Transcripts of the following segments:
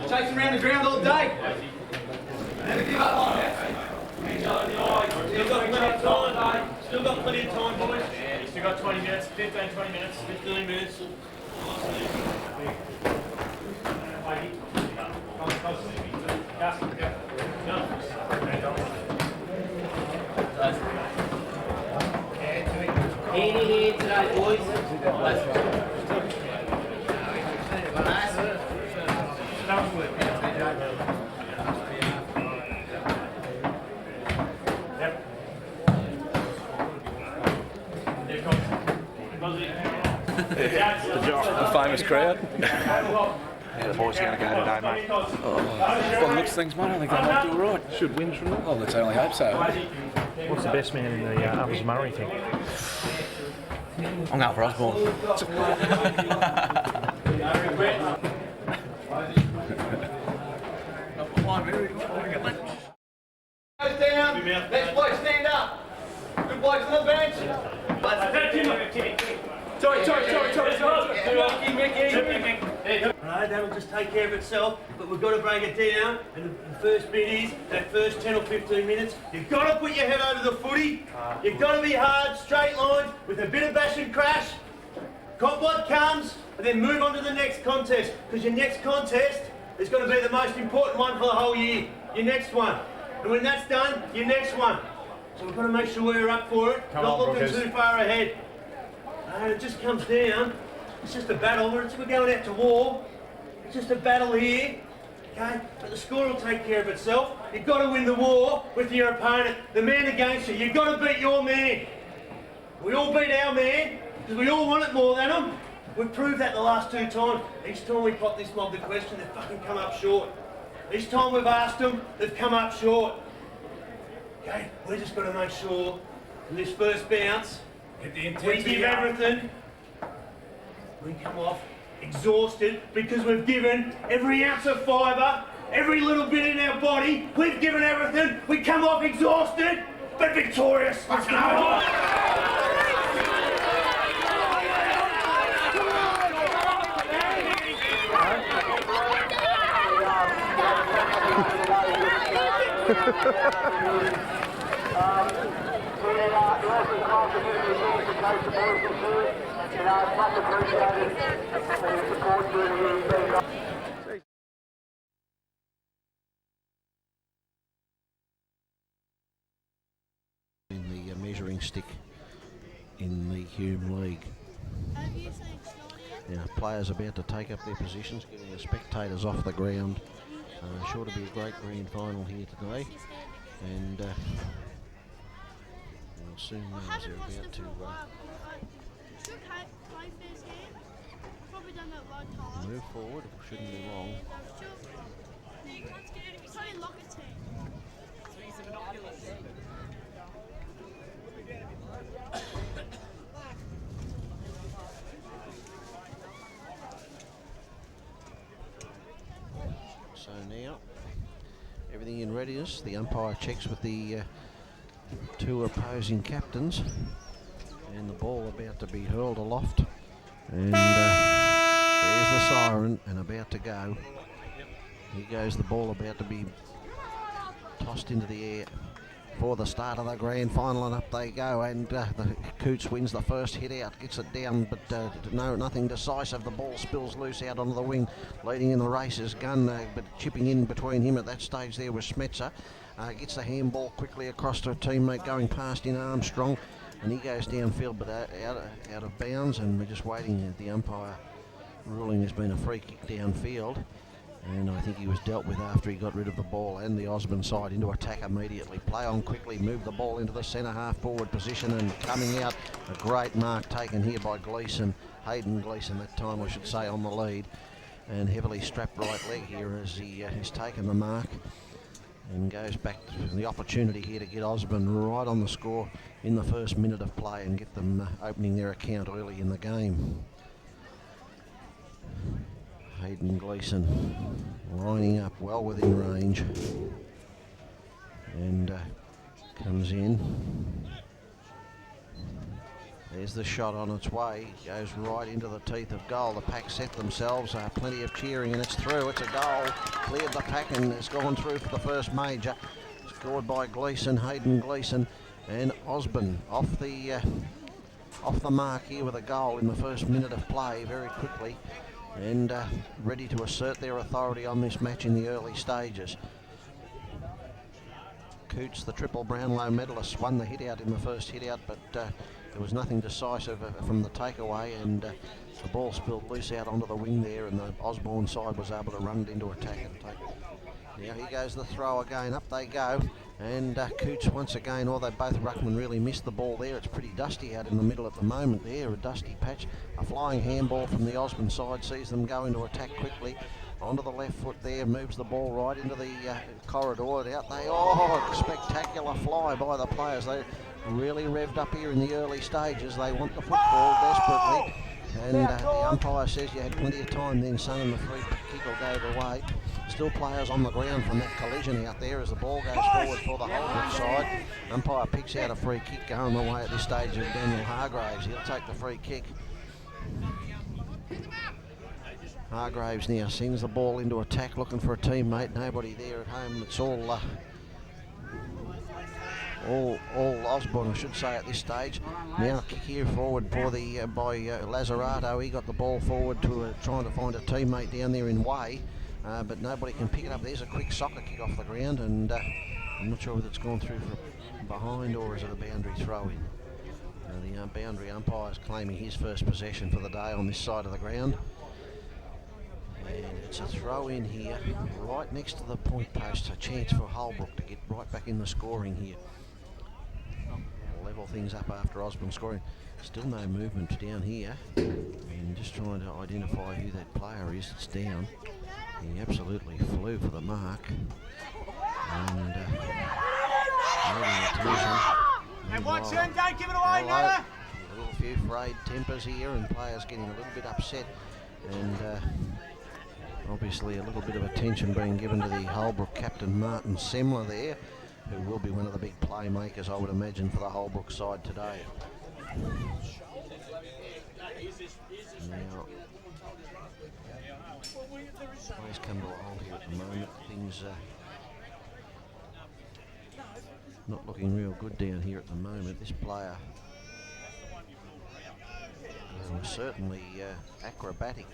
chasing around the ground all day. Never give up on it. Still got plenty of time, boys. Yeah, you still got 20 minutes, 15, 20 minutes, 15 minutes. Here today, boys. The famous crowd. Yeah, the boys are going to go today, mate. Well, looks things, mate. I think they might do all right. Should win, shouldn't it? Oh, let's only hope so. What's the best man in the Uppers Murray thing? I'm going for Osborne. Goes down. Next bloke stand up. Good blokes on the bench. Sorry. Right, that'll just take care of itself, but we've got to break it down. And the first bit is that first 10 or 15 minutes, you've got to put your head over the footy. You've got to be hard, straight lines, with a bit of bash and crash. Cop what comes, and then move on to the next contest, because your next contest is going to be the most important one for the whole year. Your next one. And when that's done, your next one. So we've got to make sure we're up for it, not looking too far ahead. And it just comes down. It's just a battle. We're going out to war. It's just a battle here. Okay? But the score will take care of itself. You've got to win the war with your opponent, the man against you. You've got to beat your man. We all beat our man because we all want it more than them. We've proved that the last 2 times. Each time we pop this mob the question, they've fucking come up short. Each time we've asked them, they've come up short. Okay? We're just got to make sure in this first bounce, we give everything. We come off exhausted because we've given every ounce of fibre, every little bit in our body. We've given everything. We come off exhausted, but victorious. Let's go! In the measuring stick in the Hume League. Now, players about to take up their positions, getting the spectators off the ground. Sure to be a great grand final here today, and we'll soon know as they're about to move forward. It shouldn't be long. So now, everything in readiness. The umpire checks with the 2 opposing captains, and the ball about to be hurled aloft. And there's the siren, and about to go. Here goes the ball, about to be tossed into the air for the start of the grand final, and up they go. And the Coots wins the first hit out, gets it down, but nothing decisive. The ball spills loose out onto the wing. Leading in the race is Gunn, but chipping in between him at that stage there was Smetzer. Gets the handball quickly across to a teammate going past in Armstrong, and he goes downfield but out of bounds, and we're just waiting at the umpire ruling there's been a free kick downfield. And I think he was dealt with after he got rid of the ball, and the Osborne side into attack immediately. Play on quickly, move the ball into the centre half forward position, and coming out, a great mark taken here by Gleeson, Hayden Gleeson that time I should say, on the lead, and heavily strapped right leg here as he has taken the mark and goes back to the opportunity here to get Osborne right on the score in the first minute of play and get them opening their account early in the game. Hayden Gleeson lining up well within range and comes in. There's the shot on its way. Goes right into the teeth of goal. The pack set themselves. Plenty of cheering, and it's through. It's a goal. Cleared the pack and has gone through for the first major. Scored by Gleeson, Hayden Gleeson, and Osborne off the mark here with a goal in the first minute of play very quickly, and ready to assert their authority on this match in the early stages. Coots, the triple Brownlow medalist, won the hit out in the first hit out, but there was nothing decisive from the takeaway, and the ball spilled loose out onto the wing there, and the Osborne side was able to run it into attack and take it. Now here goes the throw again, up they go, and Coots once again, although both ruckmen really missed the ball there. It's pretty dusty out in the middle at the moment there, a dusty patch. A flying handball from the Osborne side sees them go into attack quickly. Onto the left foot there, moves the ball right into the corridor. Out they, spectacular fly by the players. They really revved up here in the early stages. They want the football desperately. And the umpire says you had plenty of time then, son, and the free kick will go the way. Still players on the ground from that collision out there as the ball goes forward for the Holbrook side. Umpire picks out a free kick going the way at this stage of Daniel Hargraves. He'll take the free kick. Hargraves now sends the ball into attack, looking for a teammate. Nobody there at home. It's all Osborne, I should say, at this stage. Now kick here forward for the by Lazzarato. He got the ball forward to trying to find a teammate down there in Way, but nobody can pick it up. There's a quick soccer kick off the ground, and I'm not sure whether it's gone through from behind or is it a boundary throw in. The boundary umpire is claiming his first possession for the day on this side of the ground. And it's a throw in here, right next to the point post. A chance for Holbrook to get right back in the scoring here. Level things up after Osborne scoring. Still no movement down here. And just trying to identify who that player is. It's down. He absolutely flew for the mark. And And watch him, don't give it away, A Nana! little few frayed tempers here, and players getting a little bit upset. And obviously a little bit of attention being given to the Holbrook captain, Martin Semler there, who will be one of the big playmakers, I would imagine, for the Holbrook side today. Now, plays come to a halt here at the moment. Things not looking real good down here at the moment. This player certainly acrobatic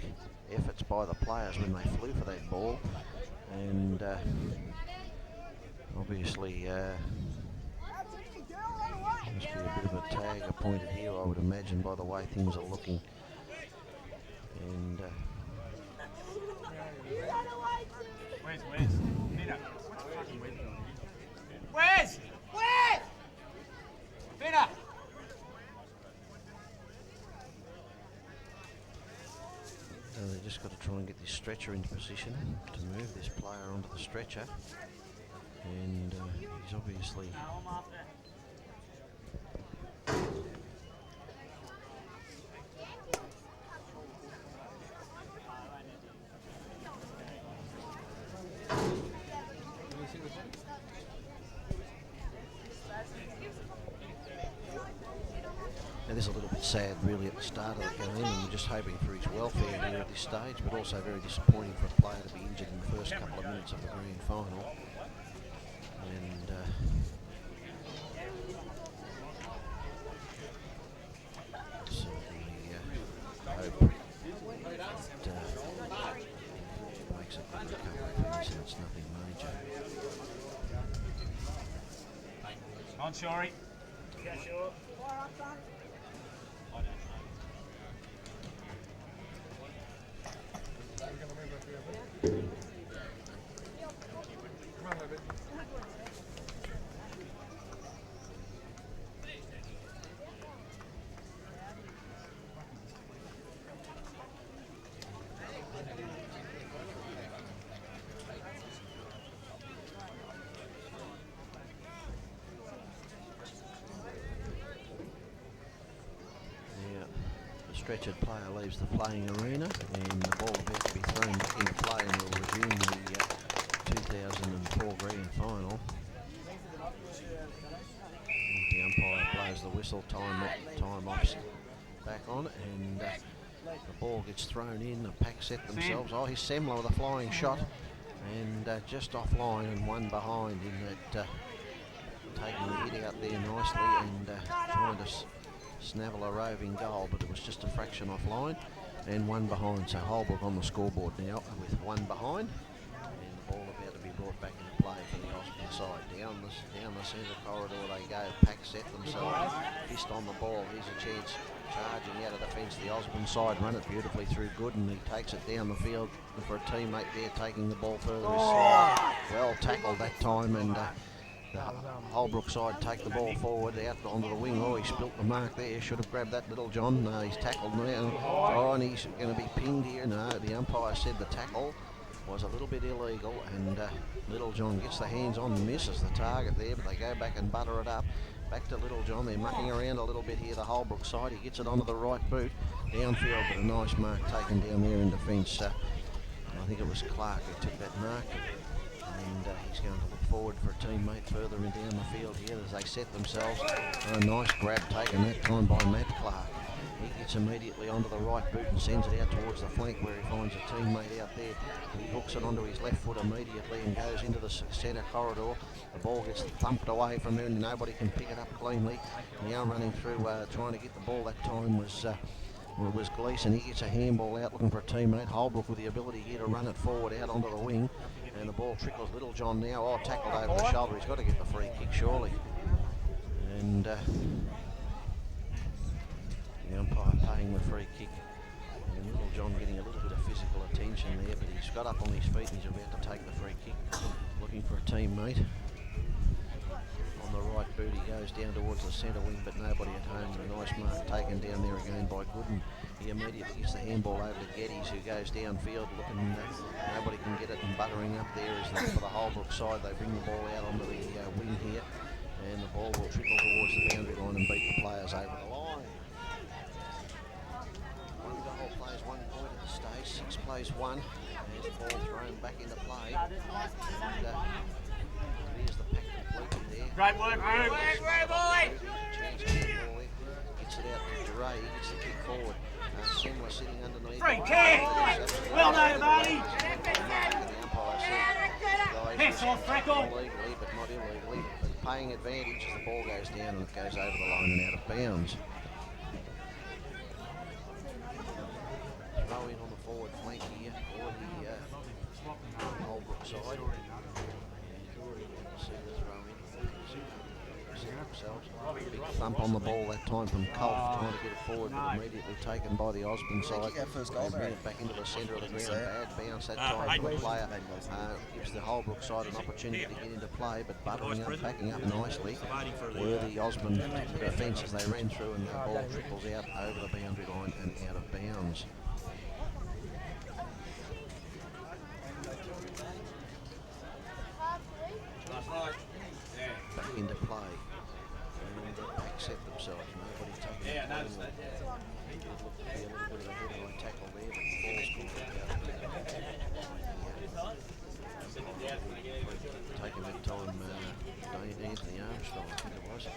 efforts by the players when they flew for that ball, and obviously must be a bit of a tag appointed here, I would imagine, by the way things are looking. And Where's? Finna! they've just got to try and get this stretcher into position to move this player onto the stretcher, and he's obviously this is a little bit sad really at the start of the game, and we're just hoping for his welfare here at this stage, but also very disappointing for a player to be injured in the first couple of minutes of the grand final. And certainly hope that makes a good recovery from this, and it's nothing major. On, Shorey. Yeah, sure. Stretchered player leaves the playing arena, and the ball about to be thrown back into play, and we'll resume the 2004 grand final. The umpire blows the whistle. whistle, time offs back on, and the ball gets thrown in. The pack set themselves. Oh, here's Semler with a flying shot, and just offline and one behind in that, taking the hit out there nicely and trying to snavel a roving goal, but it was just a fraction offline and one behind. So Holbrook on the scoreboard now with one behind, and the ball about to be brought back into play for the Osborne side. Down the centre corridor they go. Pack set themselves. Fist on the ball. Here's a chance. Charging out of defence. The Osborne side run it beautifully through Gooden. He takes it down the field for a teammate there taking the ball further. Well tackled that time, and the Holbrook side take the ball forward out onto the wing. Oh, he spilt the mark there. Should have grabbed that, Little John. No, he's tackled now. Oh, and he's going to be pinged here. No, the umpire said the tackle was a little bit illegal, and Little John gets the hands on and misses the target there, but they go back and butter it up. Back to Little John. They're mucking around a little bit here, the Holbrook side. He gets it onto the right boot. Downfield, but a nice mark taken down there in defence. I think it was Clark who took that mark. And he's going to look forward for a teammate further in down the field here as they set themselves. A nice grab taken that time by Matt Clark. He gets immediately onto the right boot and sends it out towards the flank where he finds a teammate out there. He hooks it onto his left foot immediately and goes into the centre corridor. The ball gets thumped away from there and nobody can pick it up cleanly. Now running through trying to get the ball that time was Gleeson. He gets a handball out looking for a teammate. Holbrook with the ability here to run it forward out onto the wing. And the ball trickles Little John now. Oh, tackled over the shoulder. He's got to get the free kick, surely. And the umpire paying the free kick. And Little John getting a little bit of physical attention there, but he's got up on his feet and he's about to take the free kick. Looking for a teammate. On the right boot, he goes down towards the centre wing, but nobody at home. And a nice mark taken down there again by Gooden. He immediately gets the handball over to Geddes, who goes downfield looking, nobody can get it, and buttering up there is for the Holbrook side. They bring the ball out onto the wing here, and the ball will trickle towards the boundary line and beat the players over the line. One goal plays 1 point at the stage, 6 plays 1. There's the ball thrown back into play. And there's the pack completed there. Great work, Rude. Great boy! Gets it out to Duray, he gets the kick forward. Semler sitting underneath. Free kick! Well done, Marty! The umpire said, Piss off, Freckle! Illegally, but not illegally. But paying advantage as the ball goes down and it goes over the line and out of bounds. Throw in on the forward flank here for the Holbrook side. See the throw in. Themselves. Big thump on the ball that time from Colf, trying to get it forward, but immediately taken by the Osborne side. They bring it back into the centre of the ground. Bad bounce that time from a player. Gives the Holbrook side an opportunity to get into play, but buttering up, backing up nicely. Were the Osborne defence as they ran through, and the ball trickles out over the boundary line and out of bounds. Back into play. And the pack set themselves. Nobody taking it. It looked to be a little bit of a headline tackle there, but the ball's called out. Taking that time, Anthony Armstrong, I think it was. And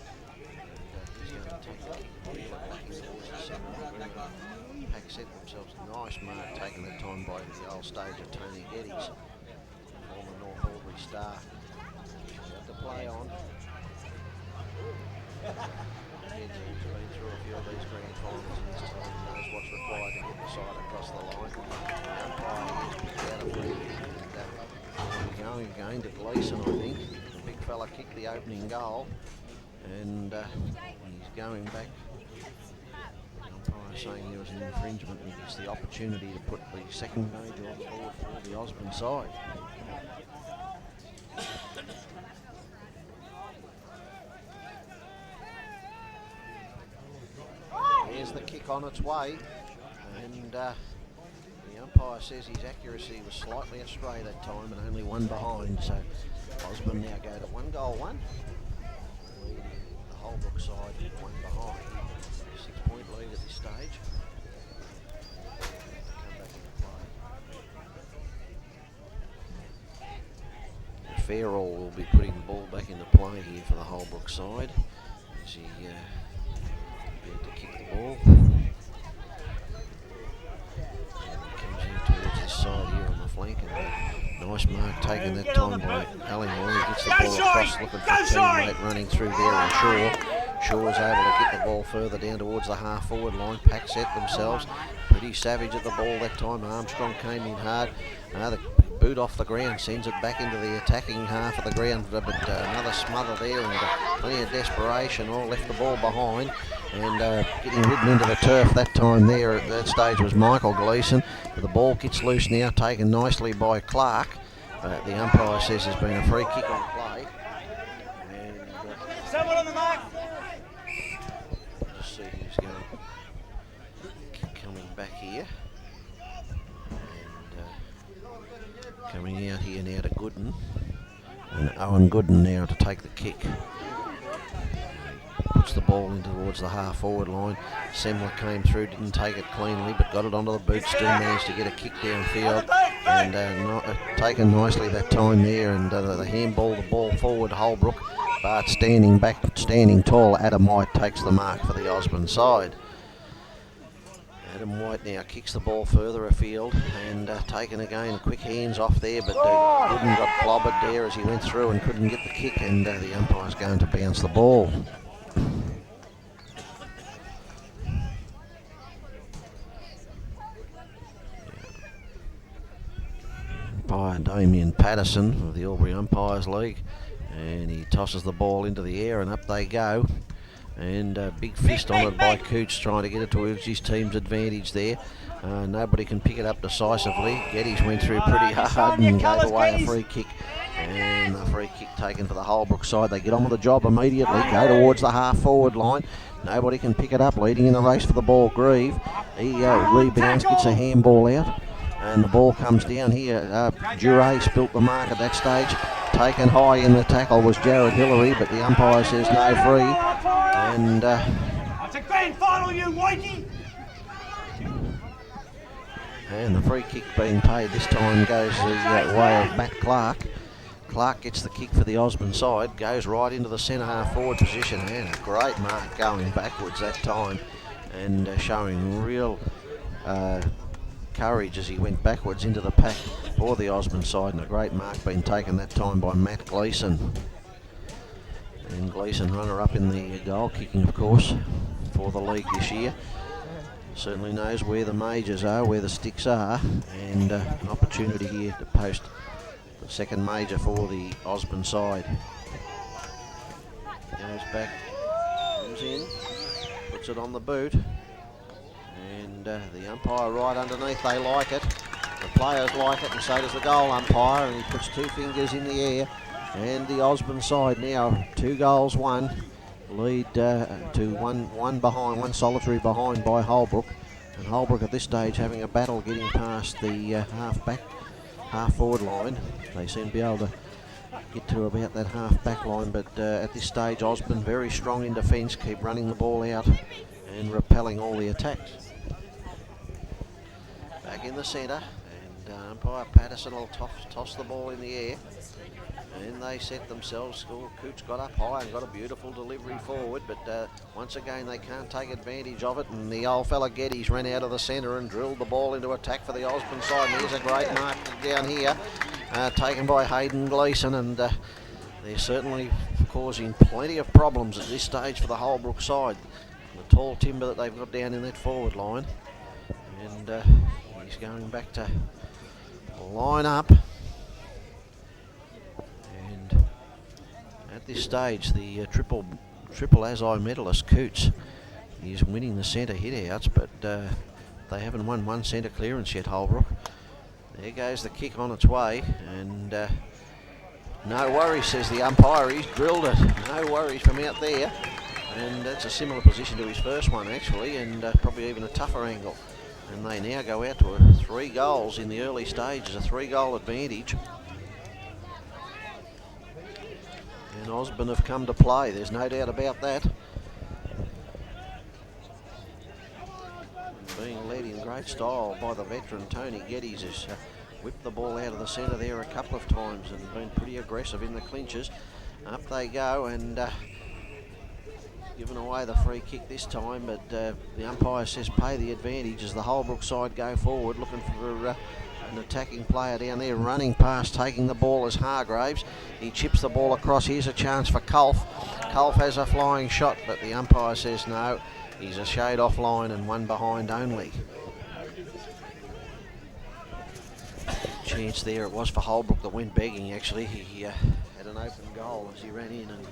he's going to take it. Back in towards the centre. Pack set themselves. Nice mark taken that time by the old stage of Tony Geddes, former North Albury star. To play on. He's been through a few of these grand finals and he knows what's required to get the side across the line. The umpire has picked out a free kick. Going again to Gleeson, I think. The big fella kicked the opening goal and he's going back. The umpire saying there was an infringement and he gets the opportunity to put the second major on the board for the Osborne side. There's the kick on its way, and the umpire says his accuracy was slightly astray that time and only one behind, so Osborne now go to 1 goal 1. Leading the Holbrook side 1 behind. 6-point lead at this stage. Come back into play. Fairall will be putting the ball back into play here for the Holbrook side as he kick the ball. Comes out towards this side here on the flank. And nice mark taken that time by Allymore. He gets the ball across, looking for a teammate running through there, and Shaw's able to get the ball further down towards the half-forward line. Pack set themselves. Pretty savage at the ball that time. Armstrong came in hard. The boot off the ground sends it back into the attacking half of the ground, but another smother there and plenty of desperation. All left the ball behind and getting ridden into the turf that time there at that stage was Michael Gleeson. But the ball gets loose now, taken nicely by Clark. The umpire says there's been a free kick on play. And Someone on the mark. just see who's going coming back here. Coming out here now to Gooden, and Owen Gooden now to take the kick. Puts the ball in towards the half-forward line. Semler came through, didn't take it cleanly, but got it onto the boot, still managed to get a kick downfield, and taken nicely that time there, and the handball, the ball forward, Holbrook, but standing back, standing tall, Adam White takes the mark for the Osborne side. Adam White now kicks the ball further afield and taken again, quick hands off there, but Gooden got clobbered there as he went through and couldn't get the kick, and the umpire's going to bounce the ball. Umpire Damien Patterson of the Albury Umpires League, and he tosses the ball into the air and up they go. And a big fist on it by Cooch, trying to get it towards his team's advantage there. Nobody can pick it up decisively. Geddes went through pretty hard and gave away a free kick. And a free kick taken for the Holbrook side. They get on with the job immediately, go towards the half-forward line. Nobody can pick it up, leading in the race for the ball, Grieve. He rebounds, gets a handball out. And the ball comes down here. Duray spilt the mark at that stage. Taken high in the tackle was Jared Hillary, but the umpire says no free. And It's a grand final, you Whitey! And the free kick being paid this time goes the way of Matt Clark. Clark gets the kick for the Osborne side, goes right into the centre half forward position, and a great mark going backwards that time, and showing real courage as he went backwards into the pack for the Osborne side, and a great mark being taken that time by Matt Gleeson. And Gleeson runner-up in the goal kicking, of course, for the league this year. Certainly knows where the majors are, where the sticks are, and an opportunity here to post the second major for the Osborne side. Goes back, comes in, puts it on the boot, and the umpire right underneath, they like it. The players like it, and so does the goal umpire, and he puts two fingers in the air. And the Osborne side now 2 goals, 1 lead to one behind, one solitary behind by Holbrook. And Holbrook at this stage having a battle getting past the half forward line. They seem to be able to get to about that half back line, but at this stage Osborne very strong in defence, keep running the ball out and repelling all the attacks. Back in the centre, and umpire Patterson will toss the ball in the air. And they set themselves. Cooch got up high and got a beautiful delivery forward, but once again they can't take advantage of it, and the old fella Geddes ran out of the centre and drilled the ball into attack for the Osborne side. And here's a great mark down here, taken by Hayden Gleeson, and they're certainly causing plenty of problems at this stage for the Holbrook side. The tall timber that they've got down in that forward line, and he's going back to line up. At this stage, the triple Azai medalist Coots is winning the centre hit-outs, but they haven't won one centre clearance yet, Holbrook. There goes the kick on its way, and no worries, says the umpire. He's drilled it. No worries from out there, and that's a similar position to his first one, actually, and probably even a tougher angle. And they now go out to 3 goals in the early stages, a 3-goal advantage. And Osborne have come to play, there's no doubt about that. Being led in great style by the veteran Tony Geddes, has whipped the ball out of the centre there a couple of times and been pretty aggressive in the clinches. Up they go, and Giving away the free kick this time, but the umpire says pay the advantage as the Holbrook side go forward, looking for an attacking player down there, running past, taking the ball as Hargraves. He chips the ball across. Here's a chance for Culf. Culf has a flying shot, but the umpire says no. He's a shade offline and one behind only. Chance there it was for Holbrook that went begging actually. He had an open goal as he ran in and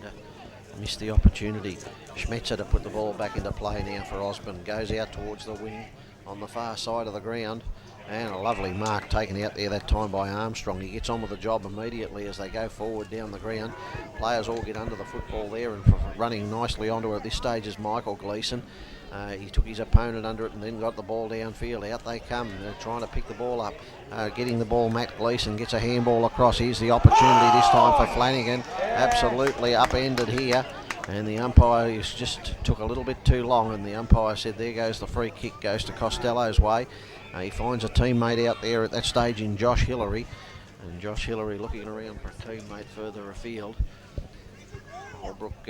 missed the opportunity. Schmetzer to put the ball back into play now for Osborne. Goes out towards the wing on the far side of the ground. And a lovely mark taken out there that time by Armstrong. He gets on with the job immediately as they go forward down the ground. Players all get under the football there, and running nicely onto it at this stage is Michael Gleeson. He took his opponent under it and then got the ball downfield. Out they come. They're trying to pick the ball up. Getting the ball, Matt Gleeson gets a handball across. Here's the opportunity this time for Flanagan. Absolutely upended here. And the umpire just took a little bit too long, and the umpire said there goes the free kick, goes to Costello's way. He finds a teammate out there at that stage in Josh Hillary, and Josh Hillary looking around for a teammate further afield. Holbrook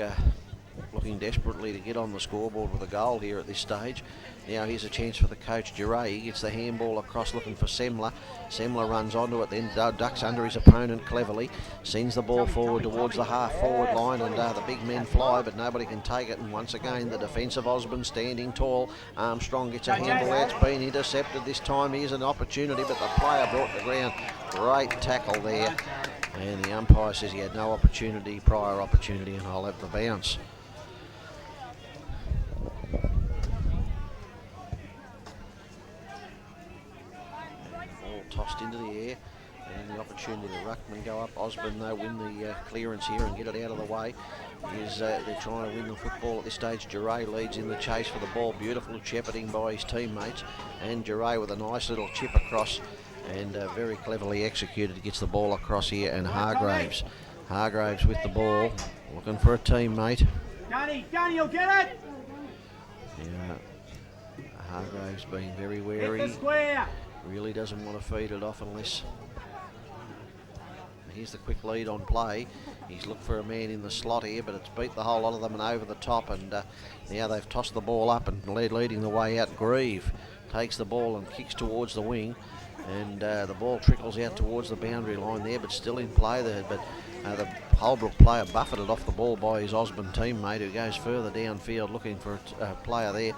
looking desperately to get on the scoreboard with a goal here at this stage. Now here's a chance for the coach, Duray. He gets the handball across looking for Semler. Semler runs onto it, then ducks under his opponent cleverly. Sends the ball forward towards the half-forward line, and the big men fly, but nobody can take it. And once again, the defensive Osborne standing tall. Armstrong gets a handball. It's been intercepted this time. Here's an opportunity, but the player brought the ground. Great tackle there. And the umpire says he had no opportunity, prior opportunity, and I'll have the bounce. Tossed into the air, and the opportunity to ruckman go up. Osborne though win the clearance here and get it out of the way. They're trying to win the football at this stage. Duray leads in the chase for the ball. Beautiful shepherding by his teammates, and Duray with a nice little chip across and very cleverly executed, gets the ball across here. And Hargraves with the ball, looking for a teammate. Danny, you'll get it! Yeah, Hargraves being very wary. Really doesn't want to feed it off unless... Here's the quick lead on play. He's looked for a man in the slot here, but it's beat the whole lot of them and over the top, and now they've tossed the ball up, and leading the way out, Grieve takes the ball and kicks towards the wing, and the ball trickles out towards the boundary line there, but still in play there. But the Holbrook player buffeted off the ball by his Osborne teammate, who goes further downfield looking for a player there.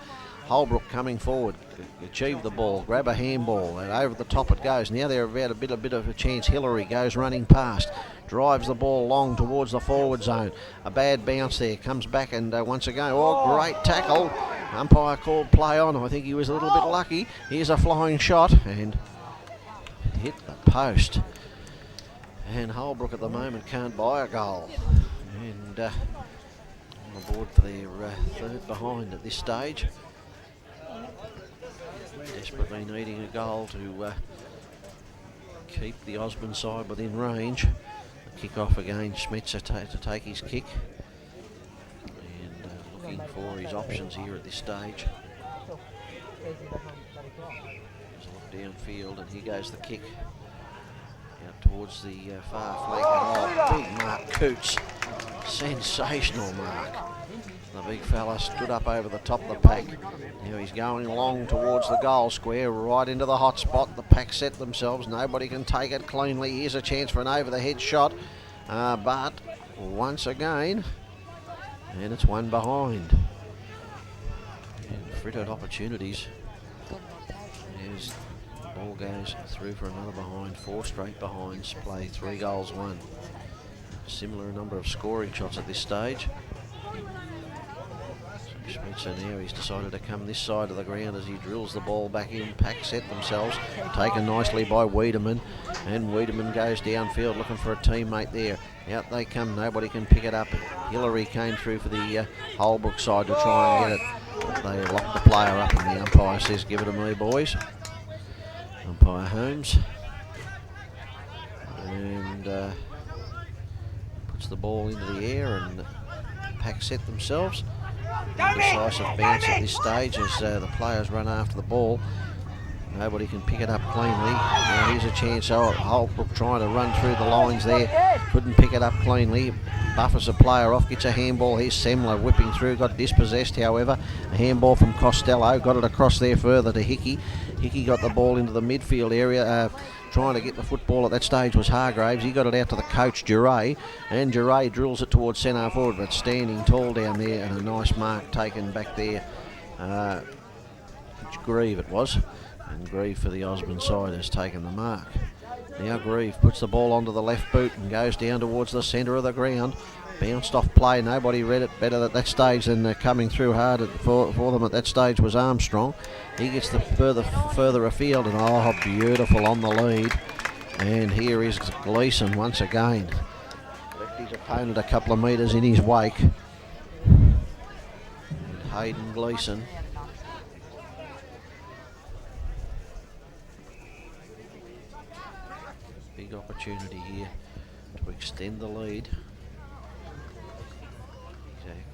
Holbrook coming forward, achieve the ball, grab a handball, and over the top it goes. Now they're about a bit of a chance. Hillary goes running past, drives the ball long towards the forward zone. A bad bounce there, comes back, and once again, great tackle. Umpire called play on. I think he was a little bit lucky. Here's a flying shot, and hit the post. And Holbrook at the moment can't buy a goal. And on the board for their third behind at this stage. Desperately needing a goal to keep the Osborne side within range. The kick off again, Schmetzer to take his kick. And looking for his options here at this stage. There's a look downfield, and here goes the kick. Out towards the far flank. Big Mark Coots. Sensational mark. The big fella stood up over the top of the pack. Now he's going along towards the goal square, right into the hot spot. The pack set themselves. Nobody can take it cleanly. Here's a chance for an over-the-head shot. But once again, and it's one behind. And frittered opportunities. As the ball goes through for another behind. 4 straight behinds. Play 3 goals, 1. Similar number of scoring shots at this stage. Spencer now, he's decided to come this side of the ground as he drills the ball back in. Pack set themselves, taken nicely by Wiedemann, and Wiedemann goes downfield looking for a teammate there. Out they come, nobody can pick it up. Hillary came through for the Holbrook side to try and get it. They lock the player up, and the umpire says, give it to me, boys. Umpire Holmes. And puts the ball into the air, and Pack set themselves. Decisive bounce at this stage as the players run after the ball. Nobody can pick it up cleanly. Now here's a chance. Oh, Holbrook trying to run through the lines there. Couldn't pick it up cleanly. Buffers a player off, gets a handball. Here's Semler whipping through, got dispossessed however. A handball from Costello, got it across there further to Hickey. Hickey got the ball into the midfield area. Trying to get the football at that stage was Hargraves. He got it out to the coach, Duray, and Duray drills it towards centre forward, but standing tall down there, and a nice mark taken back there. Grieve it was, and Grieve for the Osborne side has taken the mark. Now Grieve puts the ball onto the left boot and goes down towards the centre of the ground. Bounced off play, nobody read it better at that stage than coming through hard for them at that stage was Armstrong. He gets the further afield, and oh, beautiful on the lead. And here is Gleeson once again. Left his opponent a couple of metres in his wake. And Hayden Gleeson. Big opportunity here to extend the lead.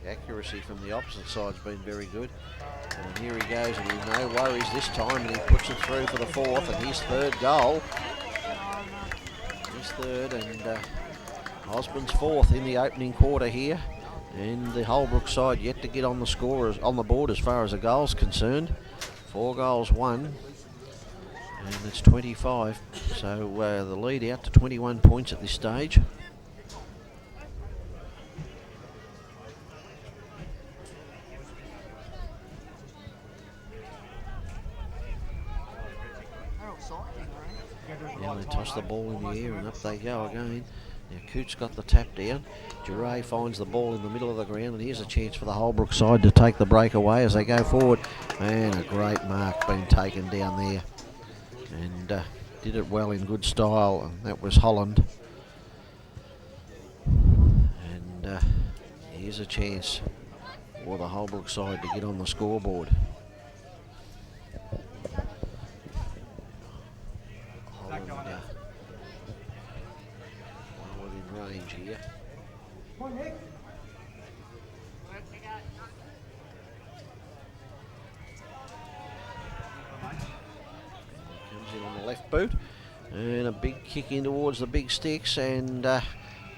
Accuracy from the opposite side's been very good. And here he goes, and he's no worries this time, and he puts it through for the fourth, and his third goal. His third, and Osborne's fourth in the opening quarter here. And the Holbrook side yet to get on the score, on the board as far as the goal's concerned. 4 goals, 1. And it's 25. So the lead out to 21 points at this stage. Now they toss the ball in the air and up they go again. Now Coots got the tap down. Duray finds the ball in the middle of the ground, and here's a chance for the Holbrook side to take the break away as they go forward. And a great mark being taken down there. And did it well in good style, and that was Holland. And here's a chance for the Holbrook side to get on the scoreboard. Within range here. Comes in on the left boot, and a big kick in towards the big sticks, and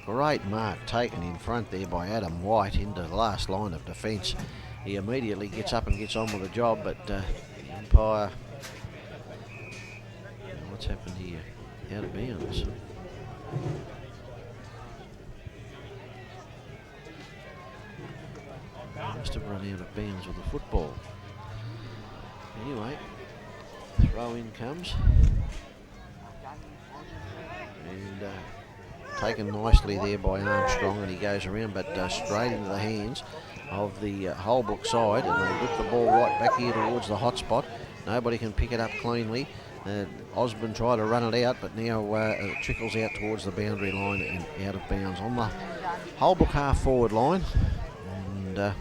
great mark taken in front there by Adam White into the last line of defence. He immediately gets up and gets on with the job, but the umpire, what's happened here? Out of bounds. Must have run out of bounds with the football. Anyway, throw in comes. And taken nicely there by Armstrong, and he goes around, but straight into the hands of the Holbrook side, and they whip the ball right back here towards the hot spot. Nobody can pick it up cleanly. Osborne tried to run it out, but now it trickles out towards the boundary line and out of bounds on the Holbrook half forward line. And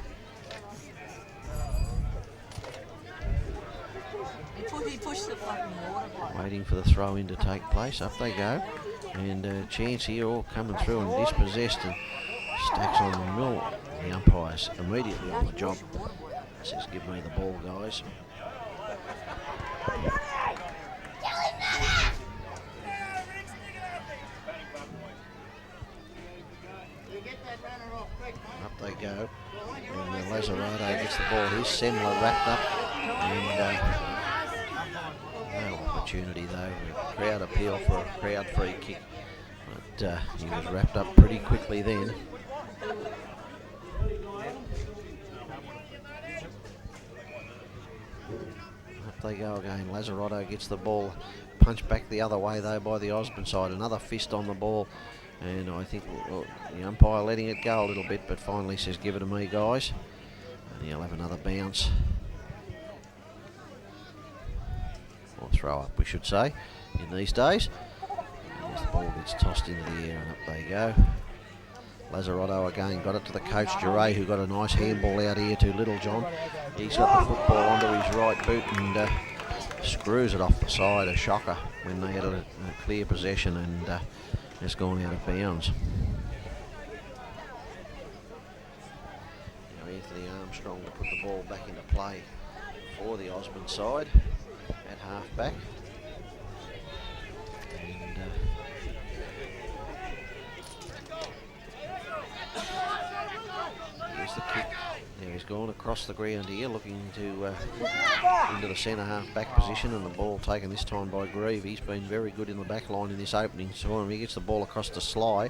waiting for the throw in to take place. Up they go, and chance here, all coming through and dispossessed, and stacks on the mill. The umpire's immediately on the job. Says, give me the ball, guys. Up they go, and Lazzarato gets the ball. Here's Semler wrapped up, and no opportunity though. Crowd appeal for a crowd free kick, but he was wrapped up pretty quickly then. Up they go again. Lazzarato gets the ball, punched back the other way though by the Osborne side. Another fist on the ball, and I think the umpire letting it go a little bit, but finally says, give it to me, guys. And he'll have another bounce. Or throw up, we should say, in these days. As the ball gets tossed into the air, and up they go. Lazzarato again got it to the coach, Duray, who got a nice handball out here to Little John. He's got the football onto his right boot and screws it off the side, a shocker, when they had a clear possession, and it's gone out of bounds. Now Anthony Armstrong to put the ball back into play for the Osborne side. at half-back. And here's the kick. Now he's gone across the ground here, looking to into the centre half-back position, and the ball taken this time by Grieve. He's been very good in the back line in this opening time. He gets the ball across to Sly,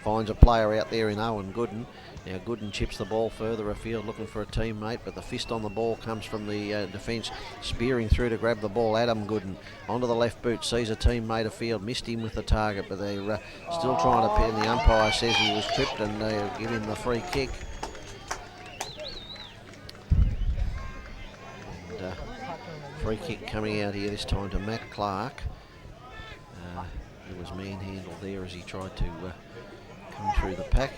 finds a player out there in Owen Gooden. Now Gooden chips the ball further afield looking for a teammate, but the fist on the ball comes from the defence, spearing through to grab the ball. Adam Gooden onto the left boot, sees a teammate afield, missed him with the target, but they're still trying to pin. The umpire says he was tripped, and they give him the free kick. And free kick coming out here this time to Matt Clark. He was manhandled there as he tried to come through the pack.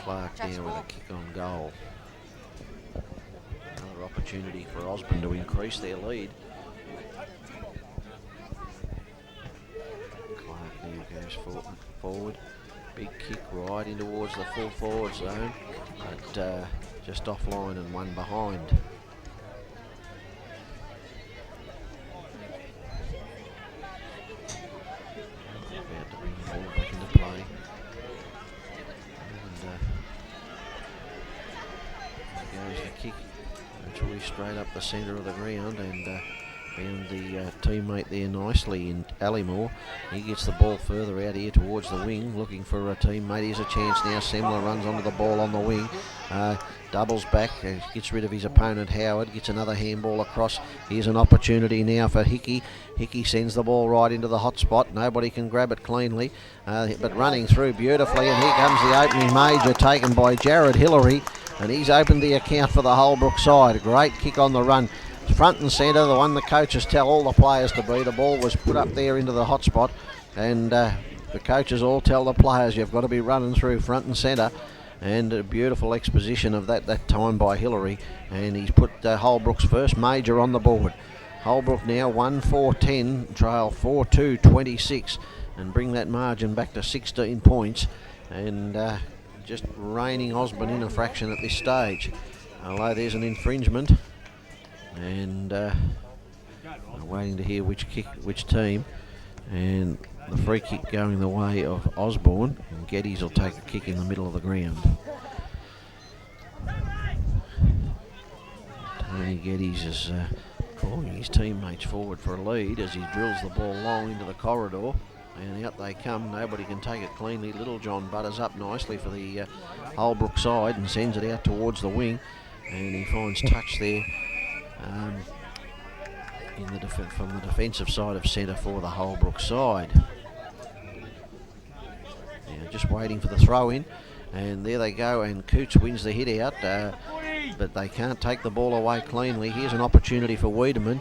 Clark there with a kick on goal. Another opportunity for Osborne to increase their lead. Clark now goes forward. Big kick right in towards the full forward zone, but just offline and one behind. About to bring the ball back into play. Goes the kick literally straight up the centre of the ground, and found the teammate there nicely in Allymore. He gets the ball further out here towards the wing, looking for a teammate. Here's a chance now. Semler runs onto the ball on the wing, doubles back, gets rid of his opponent Howard, gets another handball across. Here's an opportunity now for Hickey. Hickey sends the ball right into the hot spot. Nobody can grab it cleanly, but running through beautifully, and here comes the opening major taken by Jared Hillary, and he's opened the account for the Holbrook side. A great kick on the run. Front and centre, the one the coaches tell all the players to be. The ball was put up there into the hot spot, and the coaches all tell the players you've got to be running through front and centre. And a beautiful exposition of that time by Hillary, and he's put Holbrook's first major on the board. Holbrook now 1-4-10, trail 4-2-26, and bring that margin back to 16 points, and just reining Osborne in a fraction at this stage. Although there's an infringement, and waiting to hear which team, and the free kick going the way of Osborne, and Geddes will take the kick in the middle of the ground. Tony Geddes is calling his teammates forward for a lead as he drills the ball long into the corridor, and out they come. Nobody can take it cleanly. Littlejohn butters up nicely for the Holbrook side and sends it out towards the wing, and he finds touch there from the defensive side of centre for the Holbrook side. Now just waiting for the throw in, and there they go, and Coots wins the hit out, but they can't take the ball away cleanly. Here's an opportunity for Wiedemann,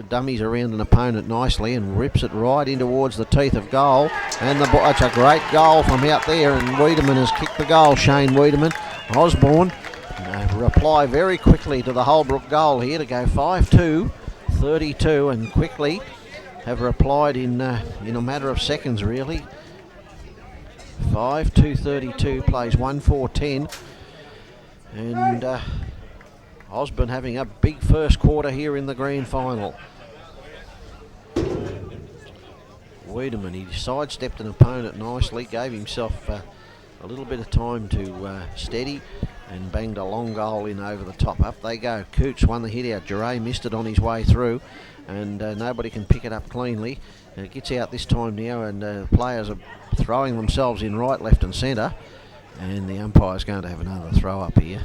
dummies around an opponent nicely and rips it right in towards the teeth of goal, and it's a great goal from out there, and Wiedemann has kicked the goal. Shane Wiedemann. Osborne reply very quickly to the Holbrook goal here to go 5-2-32, and quickly have replied in a matter of seconds really. 5-2-32 plays 1-4-10, and Osborne having a big first quarter here in the grand final. Wiedemann, he sidestepped an opponent nicely, gave himself a little bit of time to steady, and banged a long goal in over the top. Up they go. Coots won the hit out. Duray missed it on his way through, and nobody can pick it up cleanly. It gets out this time now, and players are throwing themselves in right, left and centre, and the umpire's going to have another throw up here.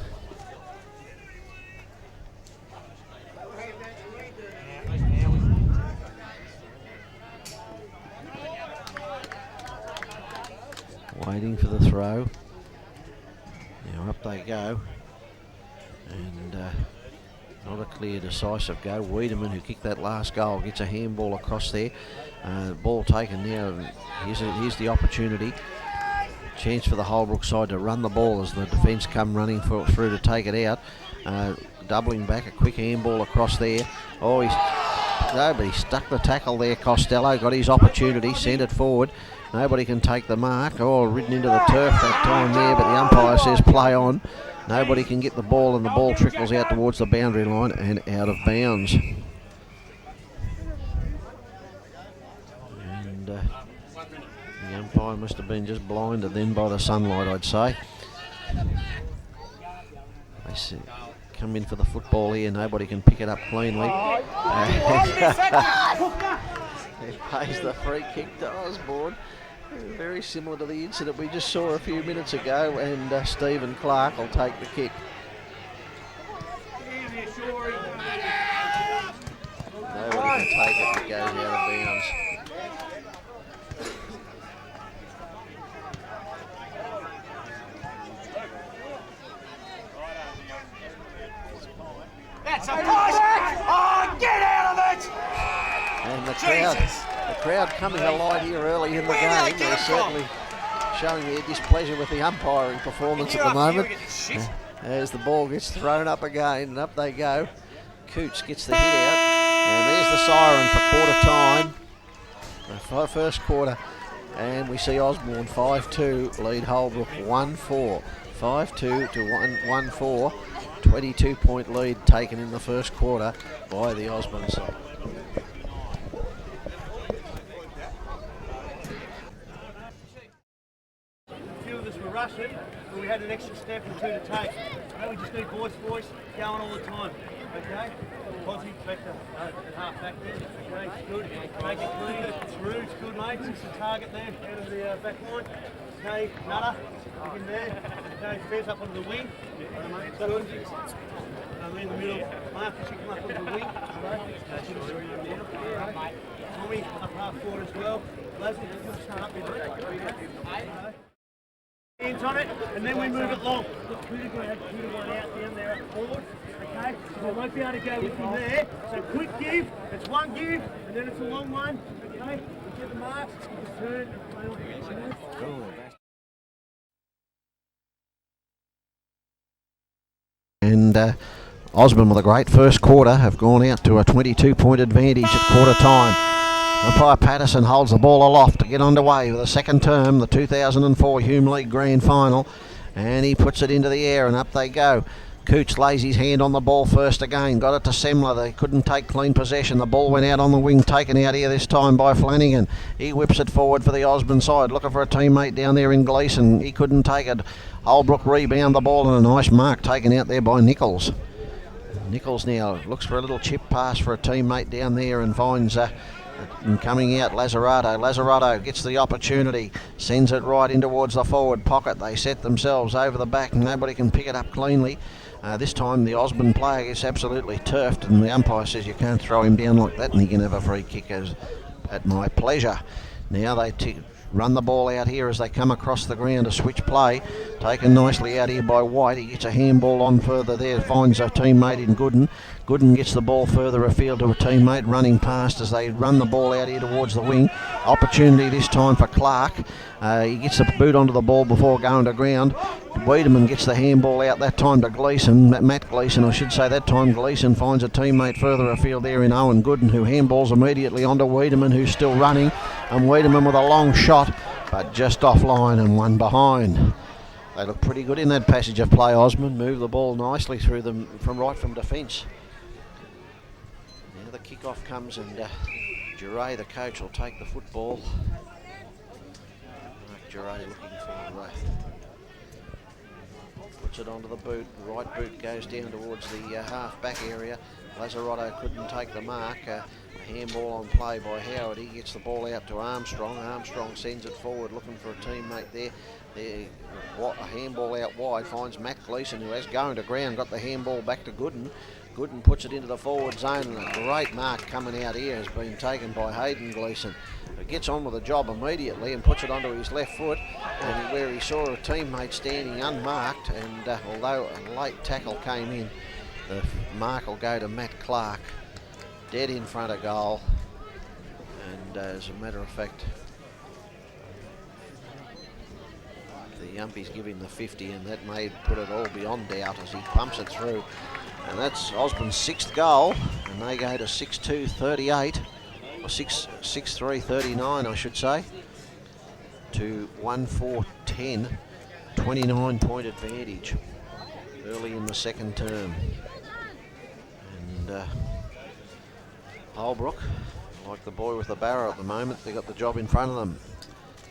Waiting for the throw. Now up they go, and not a clear decisive go. Wiedemann, who kicked that last goal, gets a handball across there. Ball taken now, and here's the opportunity. Chance for the Holbrook side to run the ball as the defence come running through to take it out. Doubling back, a quick handball across there. Oh, but he stuck the tackle there. Costello got his opportunity, sent it forward. Nobody can take the mark. Oh, ridden into the turf that time there, but the umpire says play on. Nobody can get the ball, and the ball trickles out towards the boundary line and out of bounds. The umpire must have been just blinded then by the sunlight, I'd say. They come in for the football here, nobody can pick it up cleanly. He pays the free kick to Osborne. Very similar to the incident we just saw a few minutes ago, and Stephen Clark will take the kick. Nobody can take it, it goes out of bounds. That's a push! Oh, get out of it! And the crowd coming alive here early in the game. They're certainly showing their displeasure with the umpiring performance at the moment. As the ball gets thrown up again, and up they go. Coots gets the hit out, and there's the siren for quarter time. The first quarter, and we see Osborne 5-2 lead Holbrook 1-4. 5-2 to 1-4. 22-point lead taken in the first quarter by the Osborne side. A few of us were rushing, but we had an extra step or two to take. Now we just need voice going all the time. Okay? Positive vector, half back there. Okay, it's good. Make it clean. Through, it's good, mate. It's the target there, out of the back line. Okay, Nutter, look in there. Okay, Fez up onto the wing. It's good. In the middle, Marcus, you come up onto the wing. Tommy, up half forward as well. Leslie, you can start up there. Hands on it, and then we move it long. Look, Kuda had one out down there up forward. Okay, so I won't be able to go with him there. So quick give, it's one give, and then it's a long one. Okay, we get the marks, it's a turn, and play on. And Osborne with a great first quarter have gone out to a 22-point advantage at quarter time. Umpire Patterson holds the ball aloft to get underway with the second term, the 2004 Hume League Grand Final, and he puts it into the air and up they go. Coots lays his hand on the ball first again, got it to Semler, they couldn't take clean possession, the ball went out on the wing, taken out here this time by Flanagan. He whips it forward for the Osborne side, looking for a teammate down there in Gleeson, he couldn't take it. Holbrook rebound the ball and a nice mark taken out there by Nichols. Nichols now looks for a little chip pass for a teammate down there and finds and coming out Lazzarato. Lazzarato gets the opportunity, sends it right in towards the forward pocket. They set themselves over the back and nobody can pick it up cleanly. This time the Osborne player gets absolutely turfed and the umpire says you can't throw him down like that and he can have a free kick at my pleasure. Now they run the ball out here as they come across the ground to switch play. Taken nicely out here by White. He gets a handball on further there, finds a teammate in Gooden. Gooden gets the ball further afield to a teammate running past as they run the ball out here towards the wing. Opportunity this time for Clark. He gets the boot onto the ball before going to ground. Wiedemann gets the handball out that time to Gleeson, Matt Gleeson I should say. That time Gleeson finds a teammate further afield there in Owen Gooden, who handballs immediately onto Wiedemann, who's still running, and Wiedemann with a long shot but just offline and one behind. They look pretty good in that passage of play. Osborne move the ball nicely through them from defence. Now the kick-off comes and Duray, the coach, will take the football. Mark Duray looking for puts it onto the boot. The right boot goes down towards the half-back area. Lazzarato couldn't take the mark. A handball on play by Howard. He gets the ball out to Armstrong. Armstrong sends it forward looking for a teammate there. A handball out wide finds Matt Gleeson, who has going to ground, got the handball back to Gooden. Gooden puts it into the forward zone and a great mark coming out here has been taken by Hayden Gleeson. He gets on with the job immediately and puts it onto his left foot, and where he saw a teammate standing unmarked, and although a late tackle came in, the mark will go to Matt Clark, dead in front of goal, and as a matter of fact the umpies give him the 50, and that may put it all beyond doubt as he pumps it through. And that's Osborne's 6th goal, and they go to 6-2-38, or 6-3-39 I should say, to 1-4-10, 29-point advantage early in the second term. And Holbrook, like the boy with the barrow at the moment, they got the job in front of them.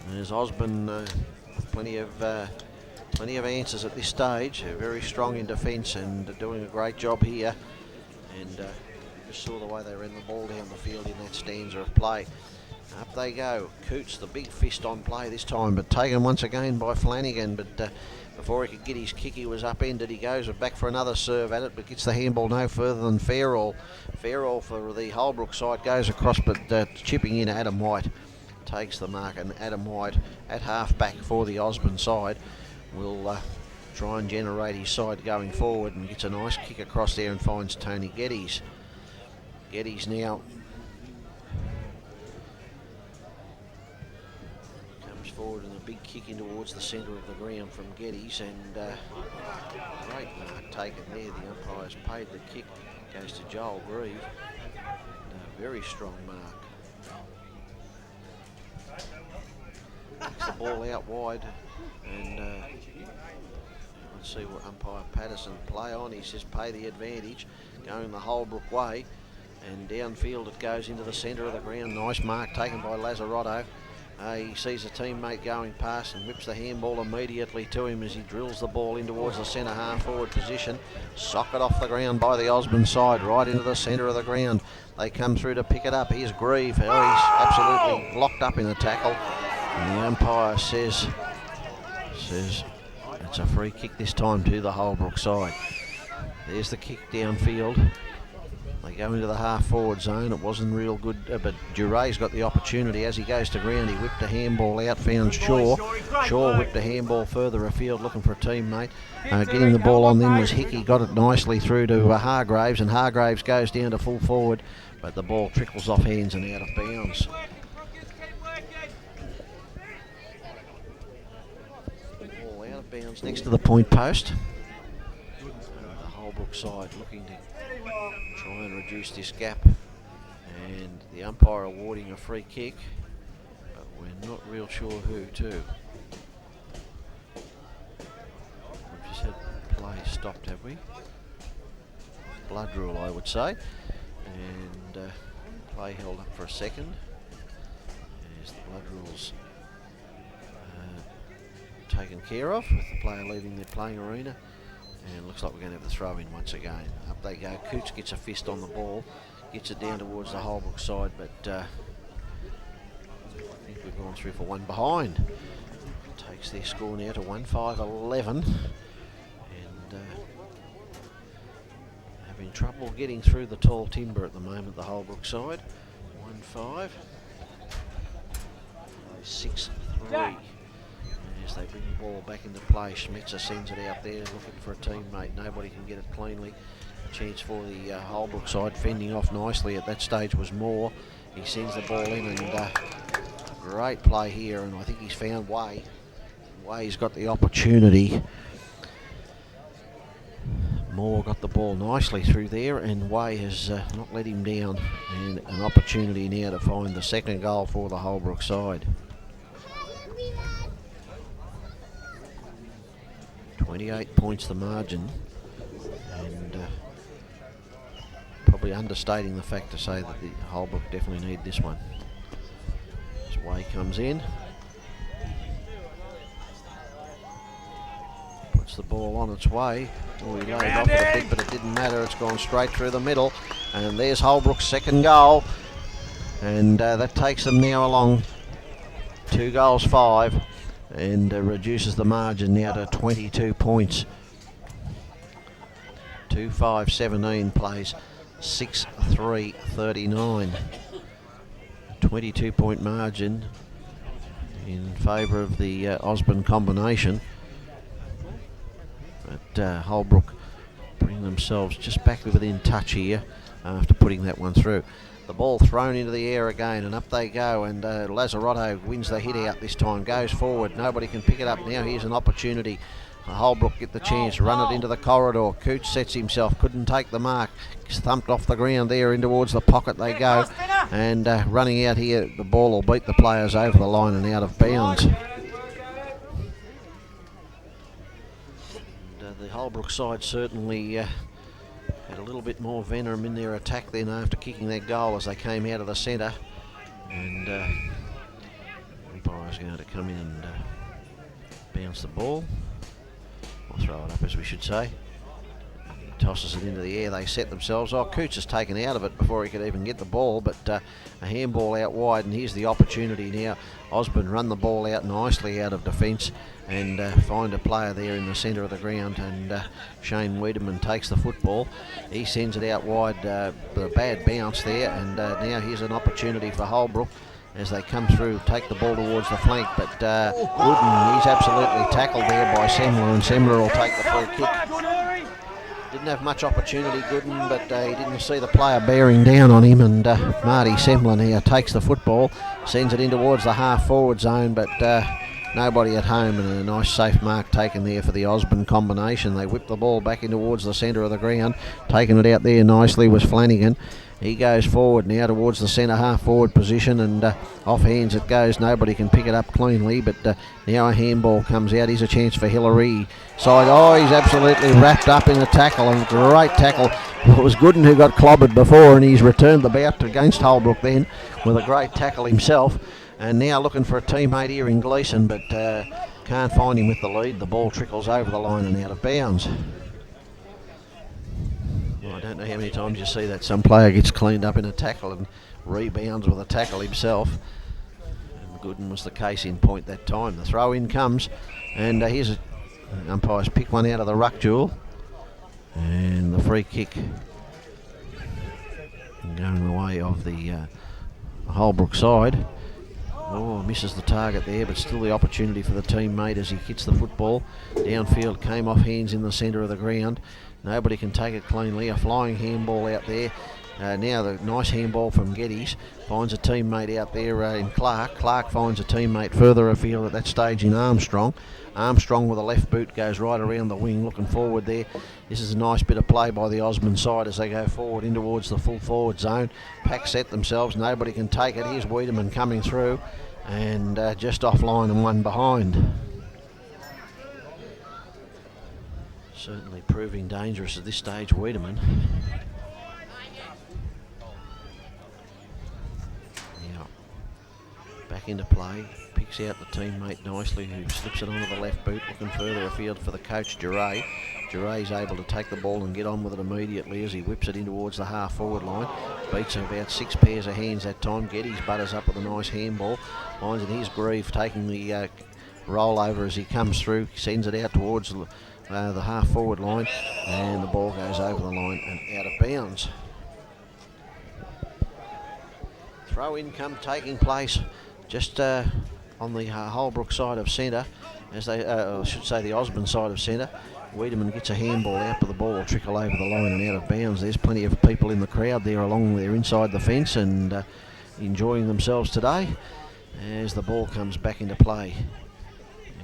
There's Osborne with plenty of answers at this stage. They're very strong in defence and doing a great job here. And you just saw the way they ran the ball down the field in that stanza of play. Up they go. Coots, the big fist on play this time, but taken once again by Flanagan. But before he could get his kick, he was upended. He goes back for another serve at it, but gets the handball no further than Fairall. Fairall for the Holbrook side goes across, but chipping in Adam White takes the mark, and Adam White at half back for the Osborne side will try and generate his side going forward, and gets a nice kick across there and finds Tony Geddes. Geddes now comes forward, and a big kick in towards the centre of the ground from Geddes, and great mark taken there. The umpire's paid the kick, goes to Joel Grieve. And a very strong mark. Takes the ball out wide, and let's see what umpire Patterson play on. He says pay the advantage, going the Holbrook way, and downfield it goes into the centre of the ground. Nice mark taken by Lazzarotto. He sees a teammate going past and whips the handball immediately to him as he drills the ball in towards the centre half forward position. Socket off the ground by the Osborne side, right into the centre of the ground. They come through to pick it up. Here's Grieve. Oh, he's absolutely locked up in the tackle. And the umpire says it's a free kick this time to the Holbrook side. There's the kick downfield. They go into the half-forward zone. It wasn't real good, but Duray's got the opportunity. As he goes to ground, he whipped a handball out, found Shaw. Shaw whipped a handball further afield, looking for a teammate. Getting the ball on then was Hickey. Got it nicely through to Hargraves, and Hargraves goes down to full forward, but the ball trickles off hands and out of bounds. Ball out of bounds next to the point post. The Holbrook side looking to try and reduce this gap, and the umpire awarding a free kick, but we're not real sure who to. We've just had play stopped, have we? Blood rule, I would say, and play held up for a second as the blood rules taken care of, with the player leaving the playing arena. And looks like we're going to have the throw in once again. Up they go. Coots gets a fist on the ball, gets it down towards the Holbrook side, but I think we've gone through for one behind. Takes their score now to 1-5-11, and having trouble getting through the tall timber at the moment, the Holbrook side. 1-5. 6-3. As they bring the ball back into play, Schmetzer sends it out there looking for a teammate. Nobody can get it cleanly. A chance for the Holbrook side, fending off nicely at that stage was Moore. He sends the ball in, and great play here, and I think he's found Way. Way's got the opportunity. Moore got the ball nicely through there, and Way has not let him down, and an opportunity now to find the second goal for the Holbrook side. 28 points the margin, and probably understating the fact to say that the Holbrook definitely need this one. As Way comes in, puts the ball on its way. Oh, he laid off it a bit, but it didn't matter. It's gone straight through the middle, and there's Holbrook's second goal, and that takes them now along 2-5. And reduces the margin now to 22 points. 2-5-17 plays 6-3-39. 22 point margin in favour of the Osborne combination. But Holbrook bring themselves just back within touch here after putting that one through. The ball thrown into the air again, and up they go, and Lazzarotto wins the hit out this time, goes forward, nobody can pick it up now. Here's an opportunity. Holbrook get the chance, run it into the corridor. Cooch sets himself, couldn't take the mark, thumped off the ground there, in towards the pocket they go, and running out here, the ball will beat the players over the line and out of bounds. And, the Holbrook side certainly had a little bit more venom in their attack then after kicking that goal as they came out of the centre, and umpire umpire's going to come in and bounce the ball, or throw it up as we should say. Tosses it into the air, they set themselves. Oh, Coots is taken out of it before he could even get the ball, but a handball out wide, and here's the opportunity now. Osborne run the ball out nicely out of defence and find a player there in the centre of the ground, and Shane Wiedemann takes the football. He sends it out wide, the bad bounce there, and now here's an opportunity for Holbrook as they come through, take the ball towards the flank, but Gooden, he's absolutely tackled there by Semler, and Semler will take the free kick. Didn't have much opportunity, Gooden, but he didn't see the player bearing down on him, and Marty Semler here takes the football, sends it in towards the half-forward zone, but nobody at home, and a nice safe mark taken there for the Osborne combination. They whip the ball back in towards the centre of the ground. Taking it out there nicely was Flanagan. He goes forward now towards the centre half-forward position, and off hands it goes. Nobody can pick it up cleanly, but now a handball comes out. Here's a chance for Hillary. Side, oh, he's absolutely wrapped up in a tackle, and great tackle. It was Gooden who got clobbered before, and he's returned the bout against Holbrook then with a great tackle himself. And now looking for a teammate here in Gleeson, but can't find him with the lead. The ball trickles over the line and out of bounds. Well, I don't know how many times you see that some player gets cleaned up in a tackle and rebounds with a tackle himself. And Gooden was the case in point that time. The throw in comes, and here's a umpires pick one out of the ruck duel, and the free kick going the way of the Holbrook side. Oh, misses the target there, but still the opportunity for the teammate as he hits the football. Downfield, came off hands in the centre of the ground. Nobody can take it cleanly. A flying handball out there. Now the nice handball from Geddes finds a teammate out there in Clark. Clark finds a teammate further afield at that stage in Armstrong. Armstrong with a left boot goes right around the wing, looking forward there. This is a nice bit of play by the Osborne side as they go forward in towards the full forward zone. Pack set themselves, nobody can take it. Here's Wiedemann coming through, and just offline and one behind. Certainly proving dangerous at this stage, Wiedemann. Now, back into play. Picks out the teammate nicely, who slips it onto the left boot, looking further afield for the coach, Duray. Duray's able to take the ball and get on with it immediately as he whips it in towards the half-forward line. Beats about 6 pairs of hands that time. Geddes butters up with a nice handball. Finds it, here's Grieve taking the rollover as he comes through. Sends it out towards the half-forward line, and the ball goes over the line and out of bounds. Throw-in come taking place just on the Holbrook side of centre, as they, I should say the Osborne side of centre. Wiedemann gets a handball out, but the ball will trickle over the line and out of bounds. There's plenty of people in the crowd there along there inside the fence and enjoying themselves today as the ball comes back into play.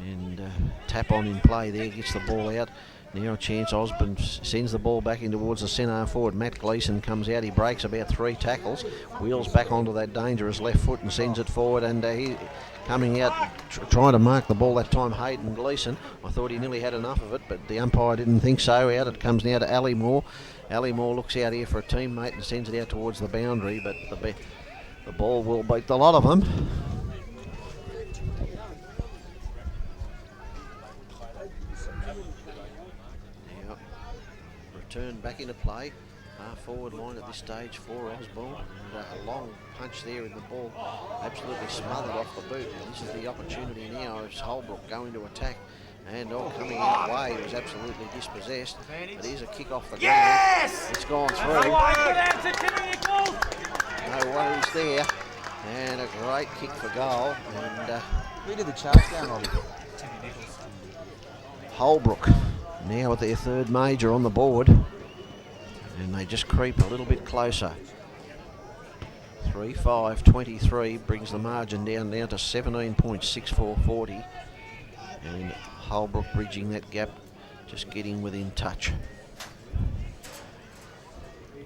And tap on in play there, gets the ball out. Now a chance, Osborne sends the ball back in towards the centre forward. Matt Gleeson comes out, he breaks about 3 tackles, wheels back onto that dangerous left foot and sends it forward, and he coming out trying to mark the ball that time, Hayden Gleeson. I thought he nearly had enough of it, but the umpire didn't think so. Out it comes now to Allymore. Allymore looks out here for a teammate and sends it out towards the boundary, but the ball will beat the lot of them. Turn back into play, forward line at this stage for Osborne, and a long punch there in the ball, absolutely smothered off the boot. And this is the opportunity now as Holbrook going to attack, and coming out way, he was absolutely dispossessed, but here's a kick off the ground. It's gone through. No worries there, and a great kick for goal, and who did the charge down on? Holbrook now with their 3rd major on the board, and they just creep a little bit closer. 3-5-23 brings the margin down to 17.6440, and Holbrook bridging that gap, just getting within touch.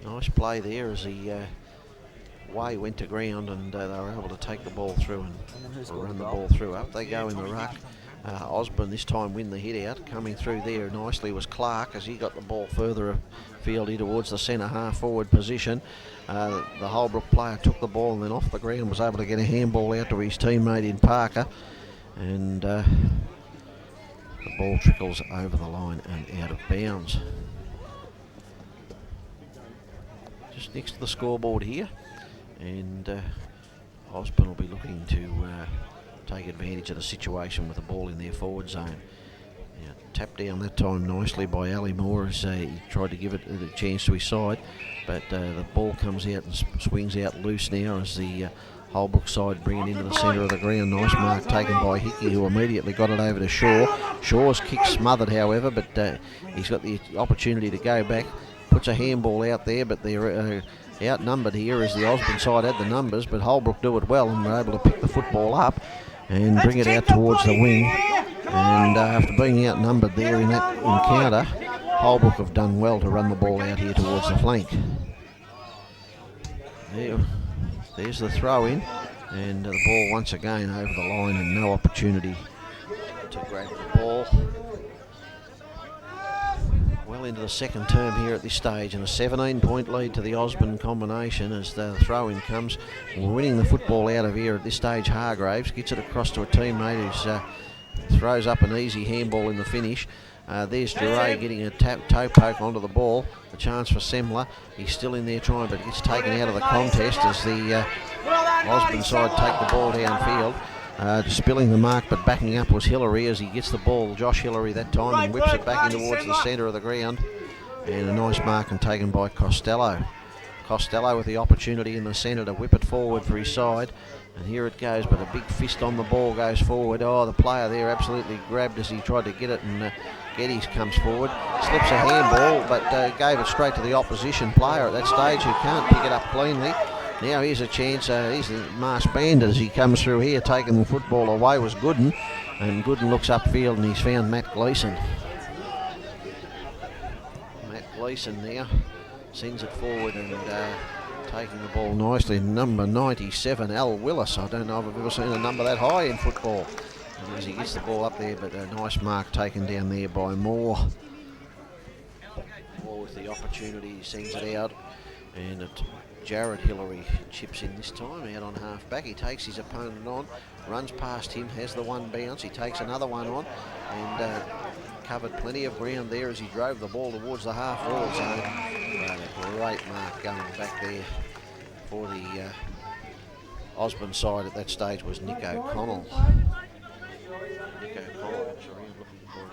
Nice play there as he Way went to ground, and they were able to take the ball through and run the ball through. Up they go in the ruck. Osborne this time win the hit out. Coming through there nicely was Clark as he got the ball further afield here towards the centre half forward position. The Holbrook player took the ball and then off the ground was able to get a handball out to his teammate in Parker, and the ball trickles over the line and out of bounds. Just next to the scoreboard here, and Osborne will be looking to take advantage of the situation with the ball in their forward zone. Now, tapped down that time nicely by Ali Moore as he tried to give it a chance to his side, but the ball comes out and swings out loose now as the Holbrook side bring it into the centre of the ground. Nice mark taken by Hickey, who immediately got it over to Shaw. Shaw's kick smothered, however, but he's got the opportunity to go back. Puts a handball out there, but they're outnumbered here as the Osborne side had the numbers, but Holbrook do it well and were able to pick the football up and bring it out towards the wing. And after being outnumbered there in that encounter, Holbrook have done well to run the ball out here towards the flank. There's the throw in, and the ball once again over the line and no opportunity to grab the ball. Well into the second term here at this stage, and a 17-point lead to the Osborne combination as the throw-in comes. We're winning the football out of here at this stage. Hargraves gets it across to a teammate who throws up an easy handball in the finish. There's Duray getting a toe poke onto the ball. The chance for Semler. He's still in there trying, but gets taken out of the contest as the Osborne side take the ball downfield. Spilling the mark, but backing up was Hillary as he gets the ball, Josh Hillary that time, and whips it back in towards the centre of the ground. And a nice mark and taken by Costello. Costello with the opportunity in the centre to whip it forward for his side. And here it goes, but a big fist on the ball goes forward. Oh, the player there absolutely grabbed as he tried to get it, and Geddes comes forward, slips a handball, but gave it straight to the opposition player at that stage, who can't pick it up cleanly. Now here's a chance, here's the Marsh Bandit as he comes through here, taking the football away was Gooden, and Gooden looks upfield and he's found Matt Gleeson. Matt Gleeson now sends it forward and taking the ball nicely, number 97, Al Willis. I don't know if I've ever seen a number that high in football. And as he gets the ball up there, but a nice mark taken down there by Moore. Moore with the opportunity, sends it out, and Jared Hillary chips in this time, out on half back. He takes his opponent on, runs past him, has the one bounce, he takes another one on, and covered plenty of ground there as he drove the ball towards the half-forward zone. But a great mark going back there for the Osborne side at that stage was Nick O'Connell. Nick O'Connell, sorry, looking for an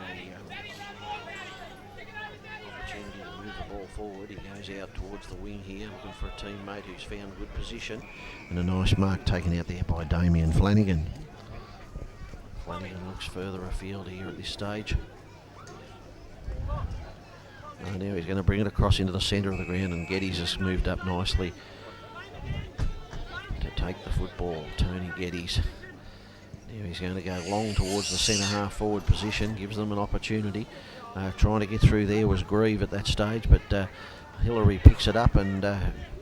opportunity to move the ball forward. He goes out towards the wing here, looking for a teammate who's found good position. And a nice mark taken out there by Damien Flanagan. Flanagan looks further afield here at this stage. Now he's going to bring it across into the centre of the ground, and Geddes has moved up nicely to take the football. Tony Geddes. Now he's going to go long towards the centre half forward position, gives them an opportunity. Trying to get through there was Grieve at that stage, but Hillary picks it up and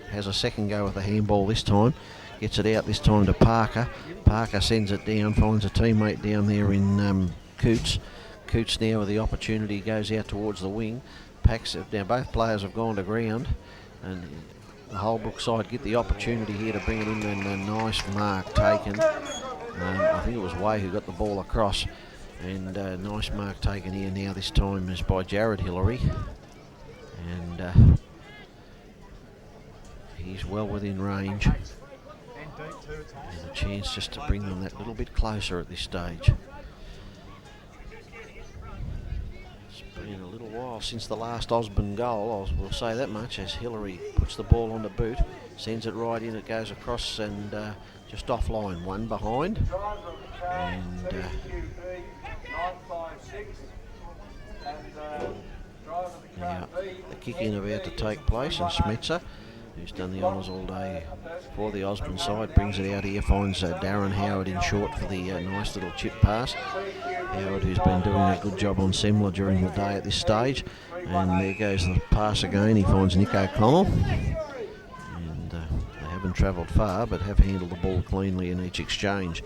has a second go with the handball this time. Gets it out this time to Parker. Parker sends it down, finds a teammate down there in Coots. Coots now with the opportunity goes out towards the wing. Packs it. Now both players have gone to ground, and the Holbrook side get the opportunity here to bring it in, and a nice mark taken. I think it was Way who got the ball across, and a nice mark taken here now. This time is by Jared Hillary, and he's well within range, and a chance just to bring them that little bit closer at this stage. In a little while since the last Osborne goal, we'll say that much, as Hillary puts the ball on the boot, sends it right in, it goes across and just offline, one behind, and now the kick in about to take place, and Smetzer, who's done the honours all day for the Osborne side, brings it out here, finds Darren Howard in short for the nice little chip pass. Howard, who's been doing a good job on Semler during the day at this stage, and there goes the pass again. He finds Nick O'Connell, and they haven't haven't travelled far, but have handled the ball cleanly in each exchange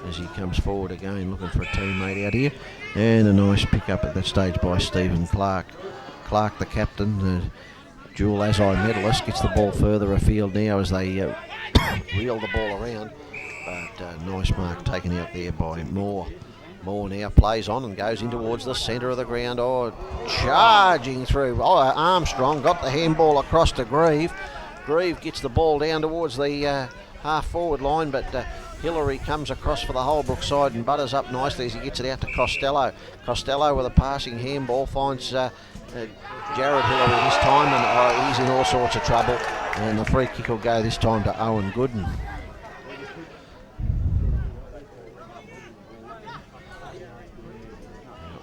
as he comes forward again, looking for a teammate out here. And a nice pick up at that stage by Stephen Clark. Clark, the captain, dual Azai medalist, gets the ball further afield now as they reel the ball around. But nice mark taken out there by Moore. Moore now plays on and goes in towards the centre of the ground. Oh, charging through. Oh, Armstrong got the handball across to Grieve. Grieve gets the ball down towards the half-forward line, but Hillary comes across for the Holbrook side and butters up nicely as he gets it out to Costello. Costello with a passing handball finds Jared Hillary this time, and he's in all sorts of trouble. And the free kick will go this time to Owen Gooden.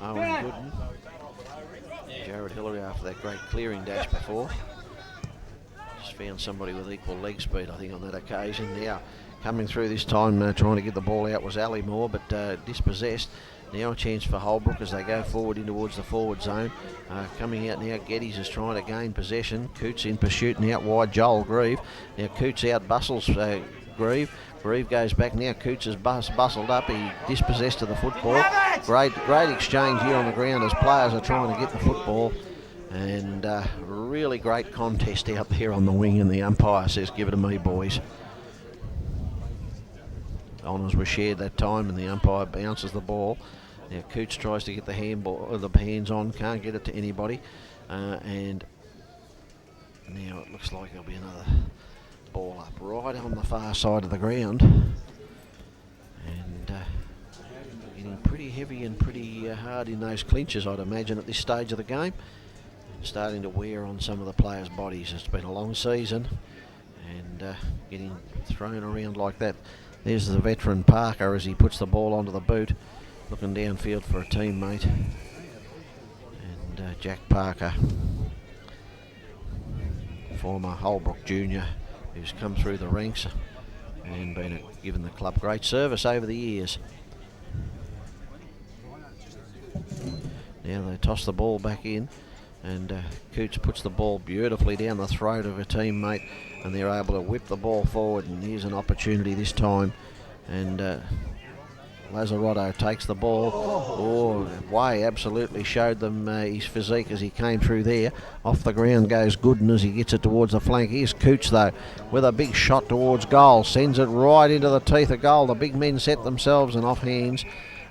Owen Gooden. Jared Hillary after that great clearing dash before. Just found somebody with equal leg speed, I think, on that occasion. Now coming through this time, trying to get the ball out was Ali Moore, but dispossessed. Now a chance for Holbrook as they go forward in towards the forward zone. Coming out now, Geddes is trying to gain possession. Coots in pursuit and out wide, Joel Grieve. Now Coots out bustles Grieve. Grieve goes back now. Coots is bustled up. He dispossessed of the football. Great exchange here on the ground as players are trying to get the football. And really great contest out there on the wing, and the umpire says, "Give it to me, boys." Honours were shared that time, and the umpire bounces the ball. Now Coots tries to get the hands on, can't get it to anybody, and now it looks like there'll be another ball up right on the far side of the ground, and getting pretty heavy and pretty hard in those clinches, I'd imagine, at this stage of the game. Starting to wear on some of the players' bodies. It's been a long season, and getting thrown around like that. There's the veteran Parker as he puts the ball onto the boot, looking downfield for a teammate. And Jack Parker, former Holbrook junior, who's come through the ranks and been given the club great service over the years. Now they toss the ball back in, and Coots puts the ball beautifully down the throat of a teammate, and they're able to whip the ball forward, and here's an opportunity this time, and Lazzarotto takes the ball. Oh, Way absolutely showed them his physique as he came through there. Off the ground goes Gooden as he gets it towards the flank. Here's Coots though with a big shot towards goal, sends it right into the teeth of goal. The big men set themselves and off hands,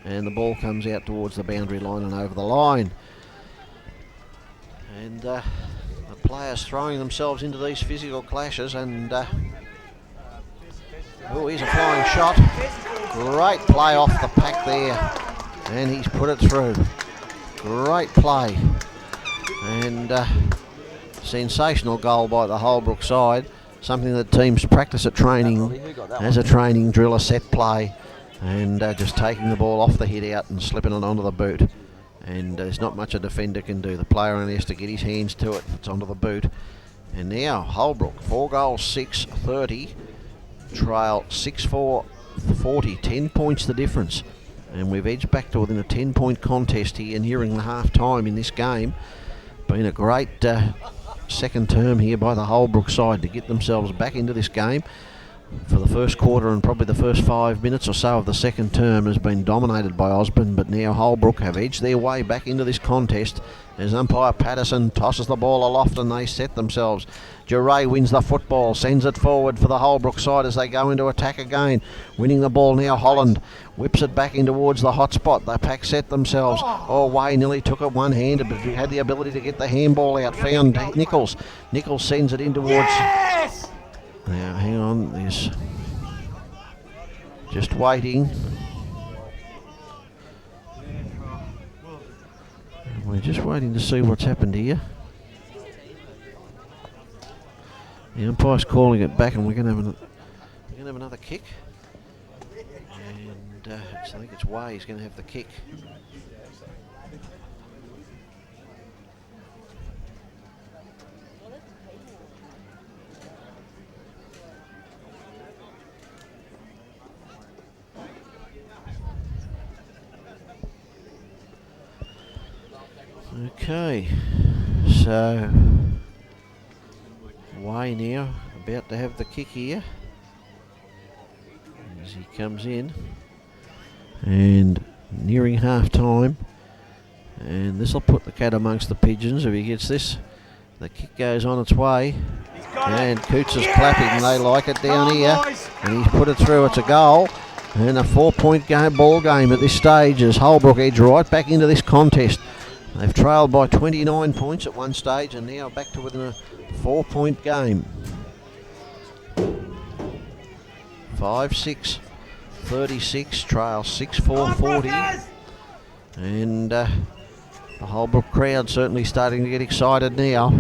and the ball comes out towards the boundary line and over the line. And the players throwing themselves into these physical clashes, and oh, here's a flying shot. Great play off the pack there, and he's put it through. Great play, and sensational goal by the Holbrook side. Something that teams practice at training as a training drill, a set play, and just taking the ball off the hit out and slipping it onto the boot. And there's not much a defender can do. The player only has to get his hands to it. It's onto the boot. And now Holbrook, 4 goals, 6-30. Trail 6-4-40. 10 points the difference. And we've edged back to within a 10-point contest here, nearing the half-time in this game. Been a great second term here by the Holbrook side to get themselves back into this game. For the first quarter and probably the first 5 minutes or so of the second term has been dominated by Osborne, but now Holbrook have edged their way back into this contest as umpire Patterson tosses the ball aloft and they set themselves. Duray wins the football, sends it forward for the Holbrook side as they go into attack again. Winning the ball now, Holland whips it back in towards the hot spot. The pack set themselves. Oh, Way nearly took it one-handed, but he had the ability to get the handball out. Found Nichols. Nichols sends it in towards... Yes! Now, hang on, there's just waiting. We're just waiting to see what's happened here. The umpire's calling it back, and we're going to have another kick. And I think it's Way who's going to have the kick. Okay, so Way now about to have the kick here. he comes in, and nearing half time, and this will put the cat amongst the pigeons if he gets this. The kick goes on its way, and Coots is clapping. They like it down here, and he's put it through. It's a goal, and a 4-point ball game at this stage as Holbrook edge right back into this contest. They've trailed by 29 points at one stage, and now back to within a 4-point game. 5-6, 36, trail 6-4, 40, and the Holbrook crowd certainly starting to get excited now.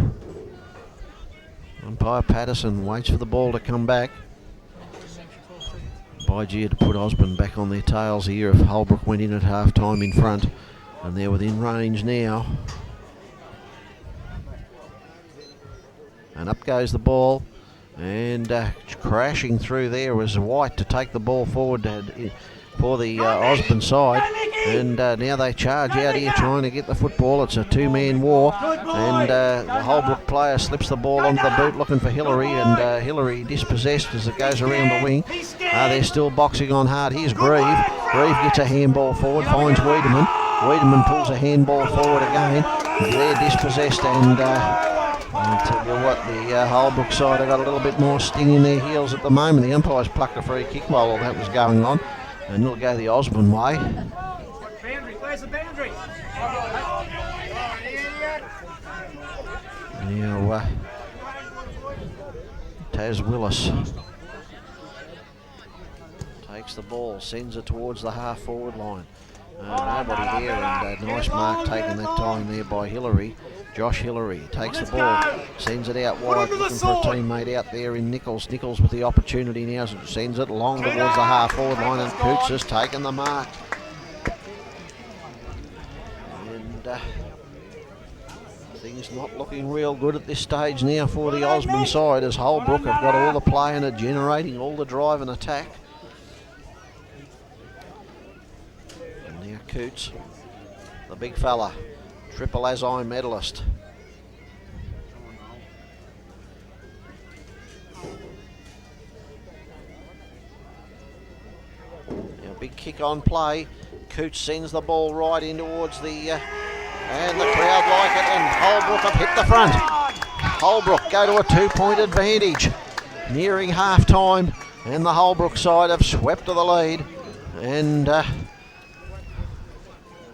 Umpire Patterson waits for the ball to come back. By-Gee to put Osborne back on their tails here if Holbrook went in at half time in front, and they're within range now. And up goes the ball, and crashing through there was White to take the ball forward for the Osborne side, and now they charge out here trying to get the football. It's a two-man war, and the Holbrook player slips the ball onto the boot looking for Hillary, and Hillary dispossessed as it goes around the wing. They're still boxing on hard. Here's Grieve. Grieve gets a handball forward, finds Wiedemann. Wiedemann pulls a handball forward again. They're dispossessed, and I'll tell you what, the Holbrook side have got a little bit more sting in their heels at the moment. The umpires plucked a free kick while all that was going on, and it'll go the Osborne way. Where's the boundary? Now, Taz Willis takes the ball, sends it towards the half-forward line. Nobody there, and a nice mark taken that time there by Hillary. Josh Hillary takes the ball, sends it out wide, looking for a teammate out there in Nichols. Nichols with the opportunity now, sends it along towards the half-forward line, and Coots has taken the mark. And things not looking real good at this stage now for the Osborne side, as Holbrook have got all the play and are generating all the drive and attack. And now Coots, the big fella, Triple Azai medalist. Now big kick on play. Coots sends the ball right in towards the, and the crowd like it, and Holbrook have hit the front. Holbrook go to a 2-point advantage. Nearing half time, and the Holbrook side have swept to the lead, and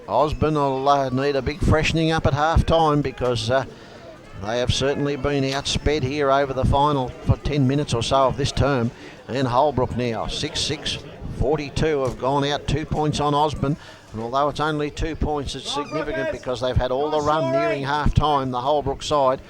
Osborne will need a big freshening up at half time, because they have certainly been outsped here over the final for 10 minutes or so of this term. And Holbrook now 6-6, 42 have gone out, 2 points on Osborne, and although it's only 2 points, it's significant because they've had all the run nearing half time, the Holbrook side.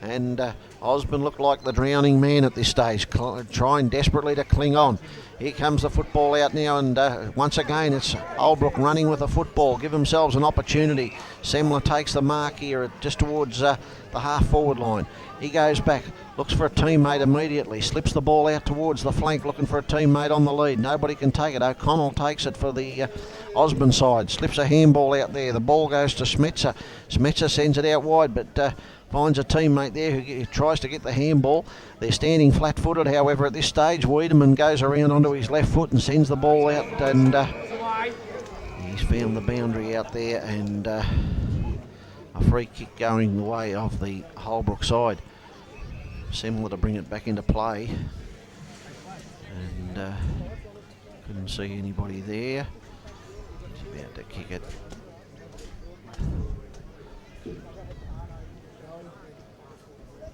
And Osborne looked like the drowning man at this stage, trying desperately to cling on. Here comes the football out now, and once again it's Holbrook running with the football, give themselves an opportunity. Semler takes the mark here just towards the half-forward line. He goes back, looks for a teammate immediately, slips the ball out towards the flank, looking for a teammate on the lead. Nobody can take it. O'Connell takes it for the Osborne side, slips a handball out there. The ball goes to Smetzer. Smetzer sends it out wide, but finds a teammate there who tries to get the handball. They're standing flat-footed, however, at this stage. Wiedemann goes around onto his left foot and sends the ball out, and he's found the boundary out there, and a free kick going the way of the Holbrook side. Semler to bring it back into play, and couldn't see anybody there. He's about to kick it.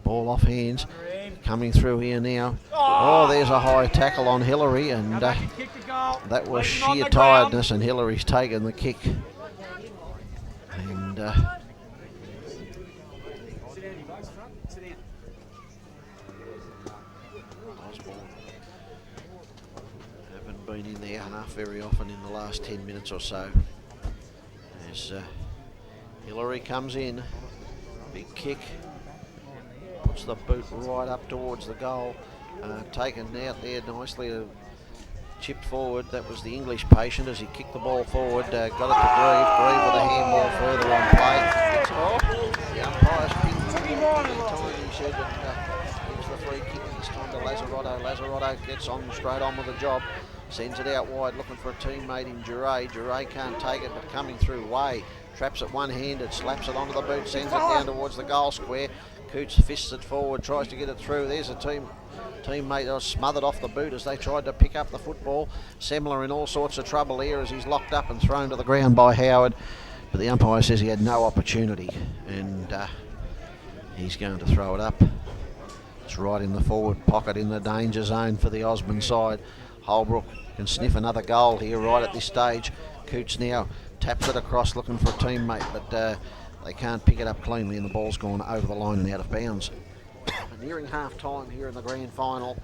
Ball off hands, coming through here now. Oh, there's a high tackle on Hillary, and that was sheer tiredness, and Hillary's taken the kick. And Osborne haven't been in there enough very often in the last 10 minutes or so. As Hillary comes in, big kick. Puts the boot right up towards the goal, taken out there nicely, chipped forward. That was the English patient as he kicked the ball forward, got it to Grieve. Grieve with a handball further on play. It's off. The umpire's been time. He said that gives the free kick this time to Lazzarotto. Lazzarotto gets on straight on with the job. Sends it out wide looking for a teammate in Duray. Duray can't take it, but coming through Way. Traps it one-handed, slaps it onto the boot, sends it down towards the goal square. Coots fists it forward, tries to get it through. There's a teammate that was smothered off the boot as they tried to pick up the football. Semler in all sorts of trouble here as he's locked up and thrown to the ground by Howard. But the umpire says he had no opportunity, and he's going to throw it up. It's right in the forward pocket in the danger zone for the Osborne side. Holbrook can sniff another goal here right at this stage. Coots now taps it across looking for a teammate, but they can't pick it up cleanly, and the ball's gone over the line and out of bounds. Nearing half time here in the grand final.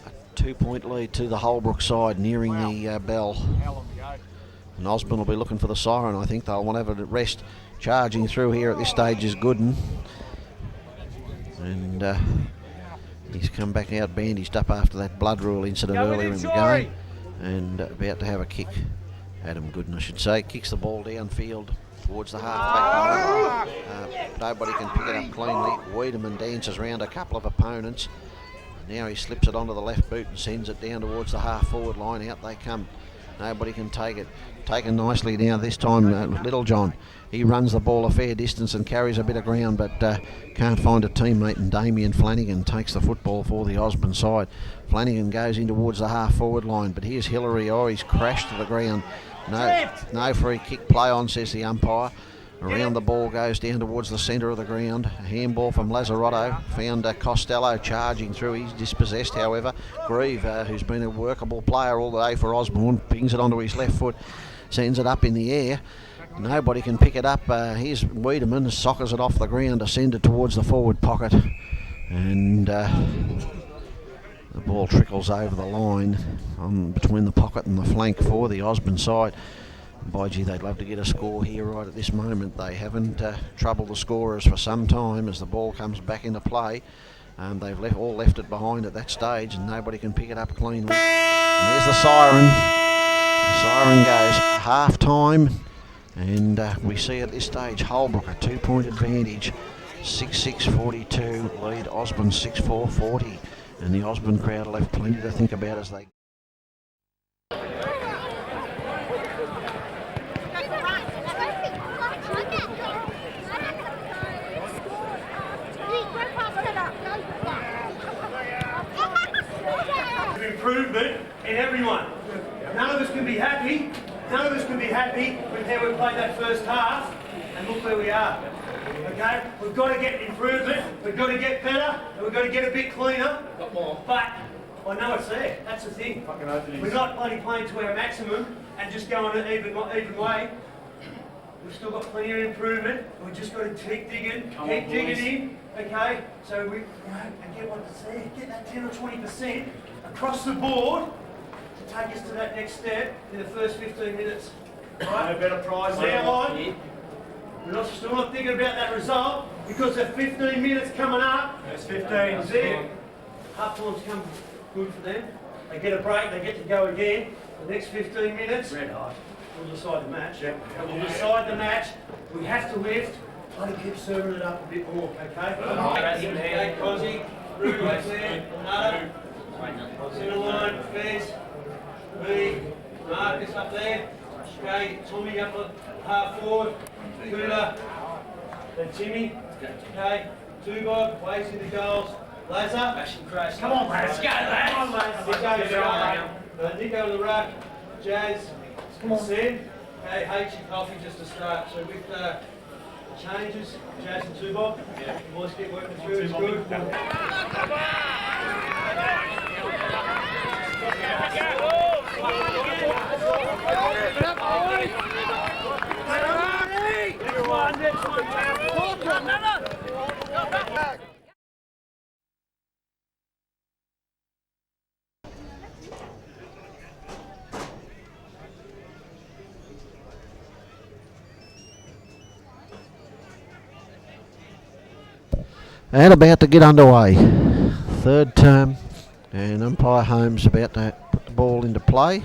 A 2-point lead to the Holbrook side, nearing the bell. And Osborne will be looking for the siren. I think they'll want to have a rest. Charging through here at this stage is Gooden. And he's come back out bandaged up after that blood rule incident earlier in the game. And about to have a kick. Adam Gooden, I should say, kicks the ball downfield towards the half-back line. Nobody can pick it up cleanly. Wiedemann dances around a couple of opponents. Now he slips it onto the left boot and sends it down towards the half-forward line. Out they come. Nobody can take it. Taken nicely now this time, Littlejohn. He runs the ball a fair distance and carries a bit of ground, but can't find a teammate, and Damien Flanagan takes the football for the Osborne side. Flanagan goes in towards the half-forward line, but here's Hillary. Oh, he's crashed to the ground. No free kick play on, says the umpire. Around the ball goes down towards the centre of the ground. A handball from Lazzarotto. Found Costello charging through. He's dispossessed, however. Grieve, who's been a workable player all day for Osborne, pings it onto his left foot, sends it up in the air. Nobody can pick it up. Here's Wiedemann, soccers it off the ground to send it towards the forward pocket. And the ball trickles over the line between the pocket and the flank for the Osborne side. By gee, they'd love to get a score here right at this moment. They haven't troubled the scorers for some time as the ball comes back into play. They've all left it behind at that stage, and nobody can pick it up cleanly. And there's the siren. The siren goes half time, and we see at this stage Holbrook a 2-point advantage, 6-6-42 lead Osborne 6-4-40, and the Osborne crowd will have plenty to think about as they. Improvement in everyone. None of us can be happy. None of us can be happy with how we played that first half, and look where we are. Okay, we've got to get improvement. We've got to get better, and we've got to get a bit cleaner. Got more. But I know it's there. That's the thing. We're not bloody playing to our maximum and just going an even way. We've still got plenty of improvement. We've just got to keep digging, keep digging in. Okay, so we and get what it's there. Get that 10 or 20% across the board to take us to that next step in the first 15 minutes. Right? No better prize now on. We're still not thinking about that result because the 15 minutes coming up. That's 15. That's it. Half time's come good for them. They get a break, they get to go again. The next 15 minutes, red hot. We'll decide the match. Yep. We'll decide the match. We have to lift. Try to keep serving it up a bit more, okay? Okay, Cozzy, Rude right there, Nutter, centre line, Fez, B, Marcus up there, okay, Tommy up at half forward, Cooter, then Timmy, okay, Tubog, Waves in the goals, Lazar, come on, Laz, go, Laz! Come on, Laz! Nico on the ruck, Jazz, come on, Sam, okay, H and Coffee just to start. So with changes, Jazz and Tubog, the boys keep working through, it's good. And about to get underway. Third term, and umpire Holmes about to put the ball into play.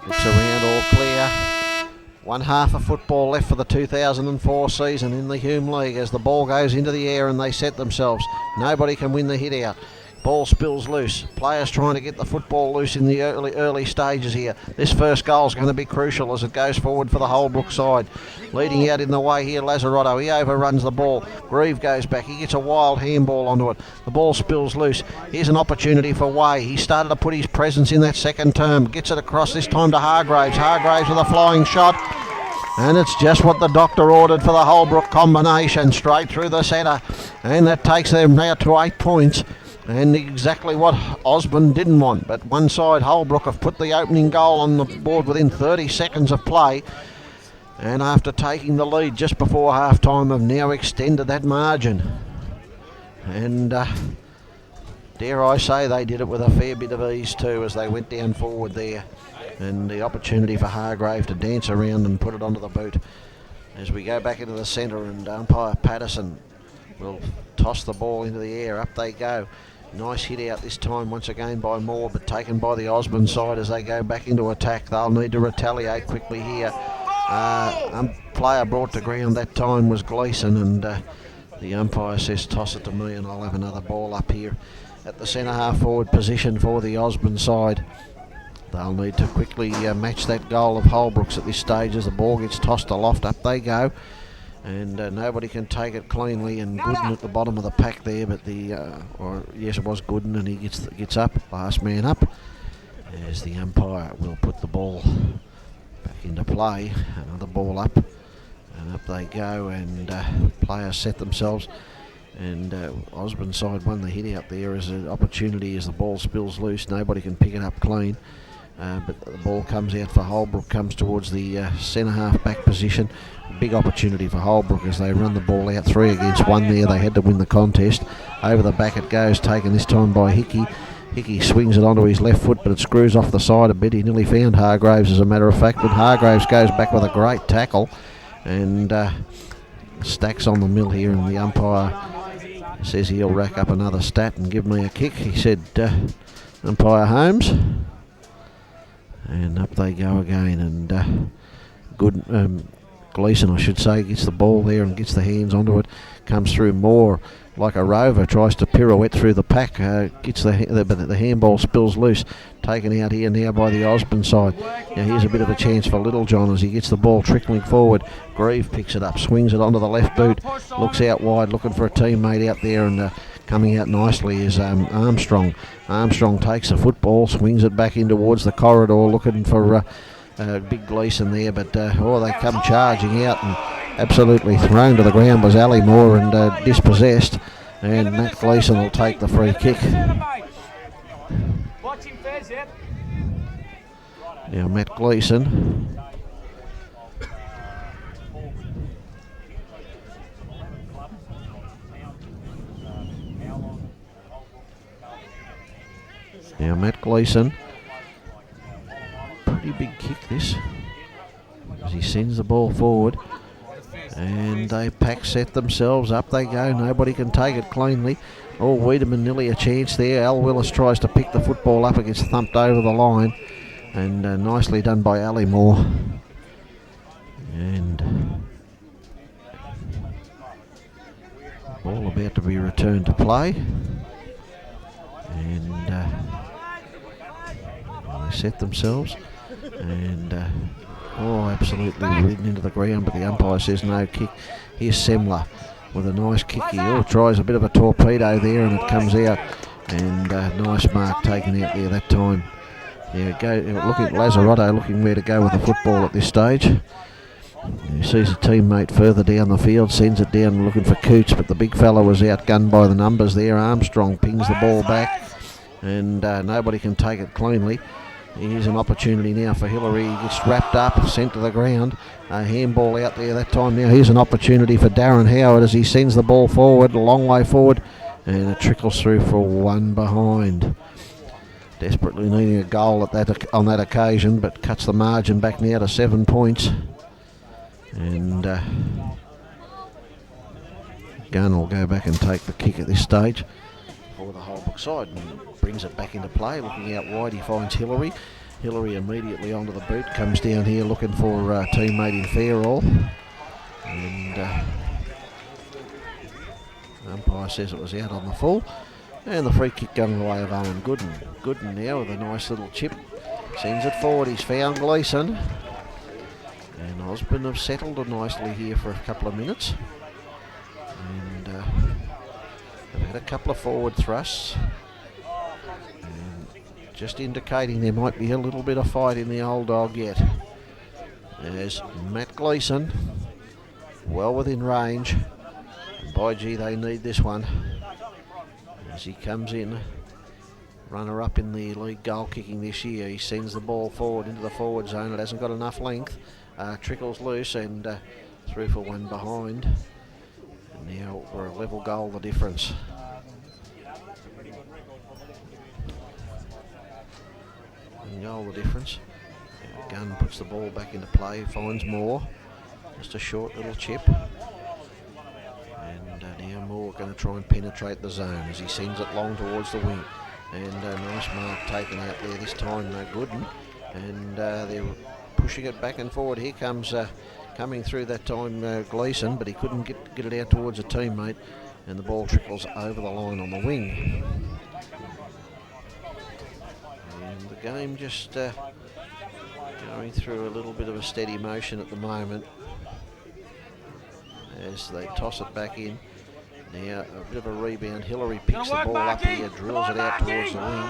Looks around, all clear. One half of football left for the 2004 season in the Hume League as the ball goes into the air and they set themselves. Nobody can win the hit out. Ball spills loose. Players trying to get the football loose in the early stages here. This first goal is going to be crucial as it goes forward for the Holbrook side. Leading out in the way here, Lazaretto. He overruns the ball. Grieve goes back. He gets a wild handball onto it. The ball spills loose. Here's an opportunity for Way. He started to put his presence in that second term. Gets it across this time to Hargraves. Hargraves with a flying shot. And it's just what the doctor ordered for the Holbrook combination. Straight through the centre. And that takes them now to 8 points. And exactly what Osborne didn't want. But one side, Holbrook, have put the opening goal on the board within 30 seconds of play. And after taking the lead just before half-time, have now extended that margin. And dare I say, they did it with a fair bit of ease too as they went down forward there. And the opportunity for Hargrave to dance around and put it onto the boot. As we go back into the centre, and umpire Patterson will toss the ball into the air. Up they go. Nice hit out this time once again by Moore, but taken by the Osborne side as they go back into attack. They'll need to retaliate quickly here. Player brought to ground that time was Gleeson, and the umpire says toss it to me and I'll have another ball up here at the centre half forward position for the Osborne side. They'll need to quickly match that goal of Holbrook's at this stage as the ball gets tossed aloft. Up they go. And nobody can take it cleanly, and Gooden at the bottom of the pack there, but yes, it was Gooden, and he gets up, last man up, as the umpire will put the ball back into play. Another ball up, and up they go, and players set themselves, and Osborne side won the hit out there as an opportunity as the ball spills loose. Nobody can pick it up clean. But the ball comes out for Holbrook, comes towards the centre half back position. Big opportunity for Holbrook as they run the ball out 3 against 1 there. They had to win the contest. Over the back it goes, taken this time by Hickey. Hickey swings it onto his left foot, but it screws off the side a bit. He nearly found Hargraves, as a matter of fact, but Hargraves goes back with a great tackle and stacks on the mill here, and the umpire says he'll rack up another stat and give me a kick. He said, umpire Holmes. And up they go again, and Gleeson, I should say, gets the ball there and gets the hands onto it. Comes through Moore like a rover, tries to pirouette through the pack, gets but the handball spills loose. Taken out here now by the Osborne side. Now here's a bit of a chance for Littlejohn as he gets the ball trickling forward. Grieve picks it up, swings it onto the left boot, looks out wide, looking for a teammate out there, and coming out nicely is Armstrong. Armstrong takes the football, swings it back in towards the corridor, looking for big Gleeson there, but they come charging out, and absolutely thrown to the ground was Ali Moore and dispossessed, and Matt Gleeson will take the free kick. Now Matt Gleeson. Now Matt Gleeson, pretty big kick this, as he sends the ball forward, and they pack set themselves. Up they go, nobody can take it cleanly. Wiedemann nearly a chance there. Al Willis tries to pick the football up, it gets thumped over the line, and nicely done by Ali Moore. And ball about to be returned to play, and they set themselves, and absolutely ridden into the ground, but the umpire says no kick. Here's Semler with a nice kick here. Tries a bit of a torpedo there, and it comes out, and nice mark taken out there that time. Looking Lazaretto looking where to go with the football at this stage. He sees a teammate further down the field, sends it down looking for Coots, but the big fella was outgunned by the numbers there. Armstrong pings the ball back, and nobody can take it cleanly. Here's an opportunity now for Hillary. He gets wrapped up, sent to the ground. A handball out there that time. Now here's an opportunity for Darren Howard as he sends the ball forward, a long way forward, and it trickles through for one behind. Desperately needing a goal on that occasion, but cuts the margin back now to 7 points. And Gunn will go back and take the kick at this stage for the Holbrook side, and brings it back into play. Looking out wide, he finds Hillary. Hillary immediately onto the boot, comes down here looking for a teammate in Fairall, and umpire says it was out on the full, And the free kick going the way of Owen Gooden. Gooden now with a nice little chip. Sends it forward. He's found Gleeson. And Osborne have settled nicely here for a couple of minutes. And they've had a couple of forward thrusts. And just indicating there might be a little bit of fight in the old dog yet. There's Matt Gleeson. Well within range. And by gee, they need this one. As he comes in, runner-up in the league goal kicking this year, he sends the ball forward into the forward zone. It hasn't got enough length. Trickles loose and through for one behind. And now we're a level goal the difference. One goal the difference. Gunn puts the ball back into play, finds Moore. Just a short little chip. And now Moore going to try and penetrate the zone as he sends it long towards the wing. And a nice mark taken out there this time, Gooden. And they're pushing it back and forward. Here comes coming through that time Gleeson, but he couldn't get it out towards a teammate. And the ball trickles over the line on the wing. And the game just going through a little bit of a steady motion at the moment as they toss it back in. Now a bit of a rebound. Hillary picks the ball up here, drills it out towards the wing,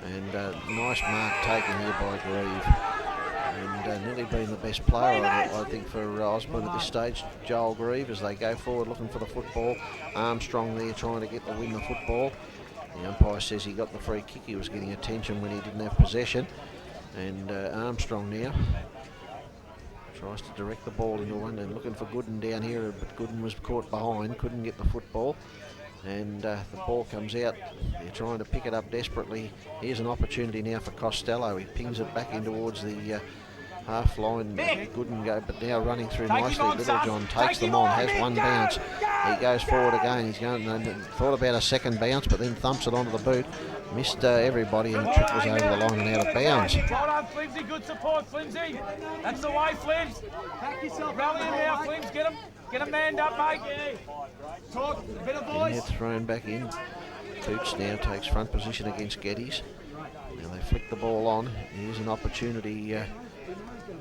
and nice mark taken here by Grieve. And nearly been the best player, I think, for Osborne at this stage, Joel Grieve, as they go forward looking for the football. Armstrong there trying to win the football. The umpire says he got the free kick. He was getting attention when he didn't have possession. And Armstrong now tries to direct the ball into one and looking for Gooden down here, but Gooden was caught behind, couldn't get the football. And the ball comes out. They're trying to pick it up desperately. Here's an opportunity now for Costello. He pings it back in towards the half line. Gooden go, but now running through nicely. Littlejohn takes them on, has one bounce. He goes forward again. He's going, thought about a second bounce, but then thumps it onto the boot. Missed everybody and it trickles over the line and out of bounds. Hold on, Flimsy. Good support, Flimsy. That's the way, Flims. Pack yourself. Rally him now, Flims. Get him. Get him manned up, mate. Talk. A bit of voice. And they're thrown back in. Boots now takes front position against Geddes. Now they flick the ball on. Here's an opportunity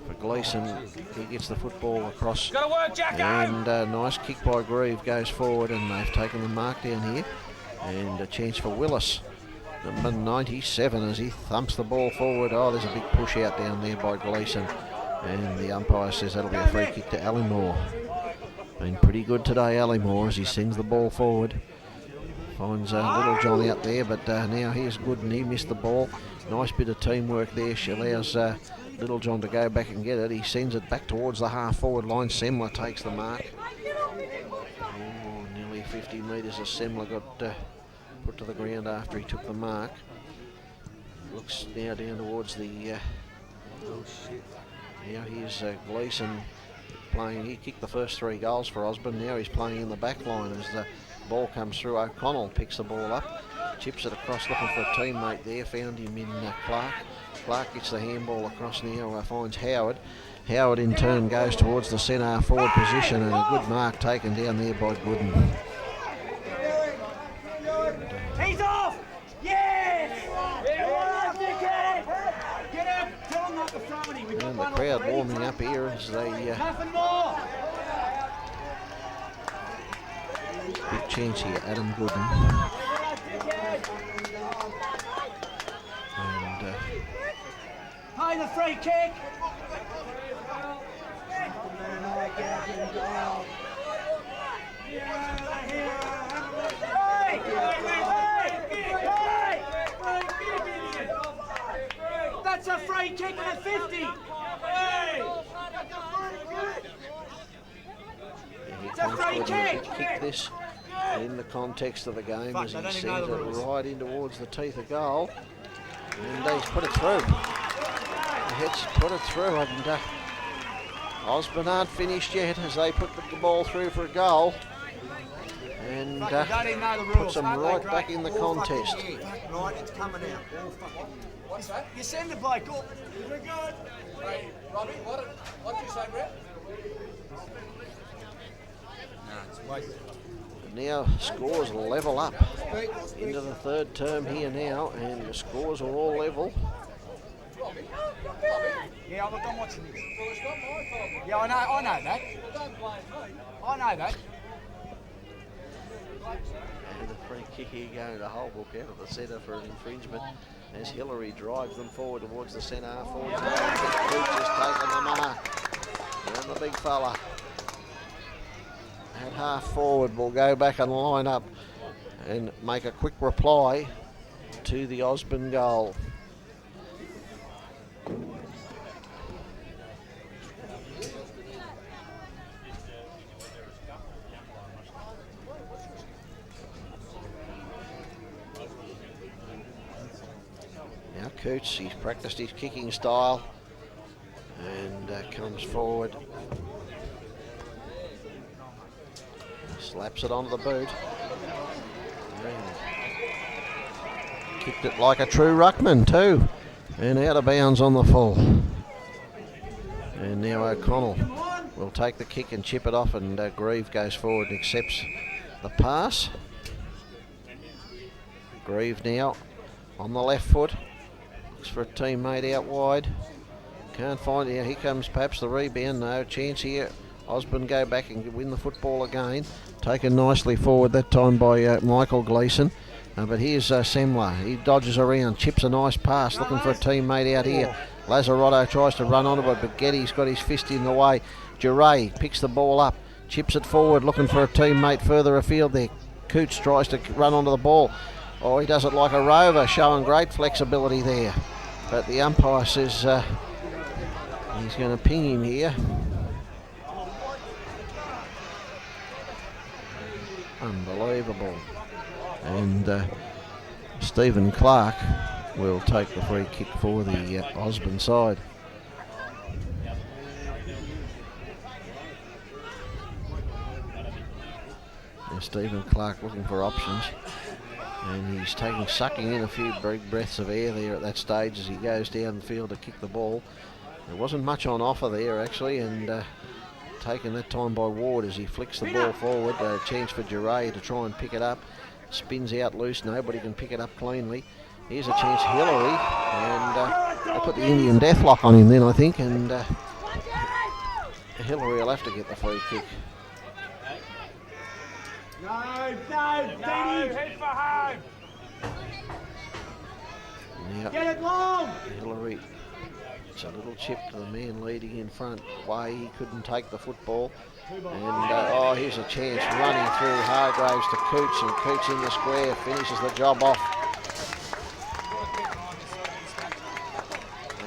for Gleeson. He gets the football across. Gotta work, Jacko. And nice kick by Grieve goes forward, and they've taken the mark down here. And a chance for Willis. Number 97 as he thumps the ball forward. Oh, there's a big push out down there by Gleeson. And the umpire says that'll be a free kick to Allymore. Been pretty good today, Allymore, as he sends the ball forward. Finds Littlejohn out there, but now here's Gooden. He missed the ball. Nice bit of teamwork there. She allows Littlejohn to go back and get it. He sends it back towards the half-forward line. Semler takes the mark. Oh, nearly 50 metres as Semler got put to the ground after he took the mark. Looks now down towards the... now here's Gleeson playing. He kicked the first 3 goals for Osborne. Now he's playing in the back line as the ball comes through. O'Connell picks the ball up, chips it across looking for a teammate there. Found him in Clark. Clark gets the handball across now, finds Howard. Howard in turn goes towards the centre forward position, and a good mark taken down there by Gooden. He's off! Yes! Get out! Tell him not to throw any. And the crowd warming up here as they... Nothing more! Big chance here, Adam Gooden. And Play the free kick! That's a free kick at 50! It's a free kick! Kick this in the context of the game as he sends it right in towards the teeth of goal. And he's put it through. He's put it through, and Osborne aren't finished yet as they put the ball through for a goal. And puts them right back in the contest. Right, it's coming out. What's that? You send the bloke up. We're good. Hey, Robbie, what did you say, Brett? Now scores level up. into the third term here now, and the scores are all level. Yeah, look, I'm watching this. Yeah, I know that. I know that. And a free kick here going to Holbrook out of the centre for an infringement as Hillary drives them forward towards the centre half forward. Cooch has taken the mark. And the big fella at half forward will go back and line up and make a quick reply to the Osborne goal. Now Coots, he's practiced his kicking style and comes forward. Slaps it onto the boot. And kicked it like a true ruckman too. And out of bounds on the full. And now O'Connell will take the kick and chip it off, and Grieve goes forward and accepts the pass. Grieve now on the left foot. Looks for a teammate out wide. Can't find it. Here comes perhaps the rebound. No chance here. Osborne go back and win the football again. Taken nicely forward that time by Michael Gleeson. But here's Semler. He dodges around, chips a nice pass, looking for a teammate out here. Lazzarotto tries to run onto it, but Getty's got his fist in the way. Duray picks the ball up, chips it forward, looking for a teammate further afield there. Coots tries to run onto the ball. Oh, he does it like a rover, showing great flexibility there. But the umpire says he's going to ping him here. Unbelievable. And Stephen Clark will take the free kick for the Osborne side. Now Stephen Clark looking for options, and he's sucking in a few big breaths of air there at that stage as he goes down the field to kick the ball. There wasn't much on offer there actually, and taken that time by Ward as he flicks the ball forward. A chance for Duray to try and pick it up. Spins out loose, nobody can pick it up cleanly. Here's a chance, Hillary, and they put the Indian deathlock on him then, I think, and Hillary will have to get the free kick. No, head for home. Now, Get it long. Hillary, it's a little chip to the man leading in front. Way he couldn't take the football. And here's a chance running through Hargraves to Coots, and Coots in the square finishes the job off.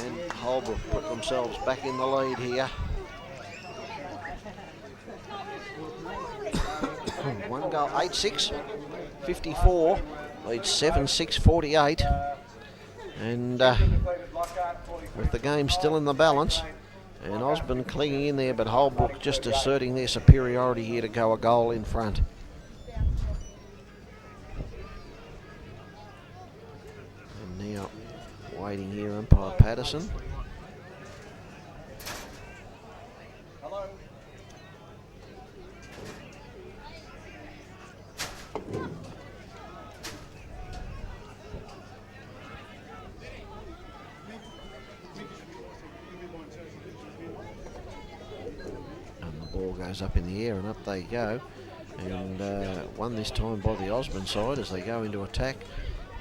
And Holbrook put themselves back in the lead here. One goal, 8-6, 54, leads 7-6, 48. And with the game still in the balance, and Osborne clinging in there, but Holbrook just asserting their superiority here to go a goal in front. And now waiting here, umpire Patterson. Ball goes up in the air and up they go, and won this time by the Osborne side as they go into attack.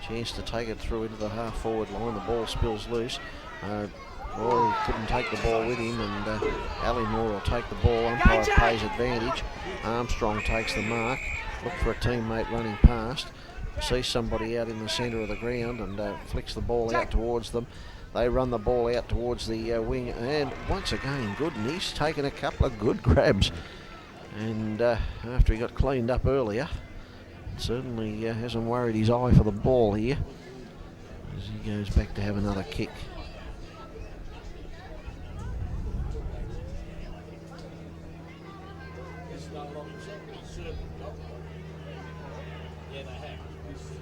Chance to take it through into the half forward line. The ball spills loose. He couldn't take the ball with him, and Allymore will take the ball. Umpire pays advantage. Armstrong takes the mark. Look for a teammate running past. Sees somebody out in the centre of the ground and flicks the ball out towards them. They run the ball out towards the wing, and once again Gooden, he's taken a couple of good grabs, and after he got cleaned up earlier, certainly hasn't worried his eye for the ball here as he goes back to have another kick.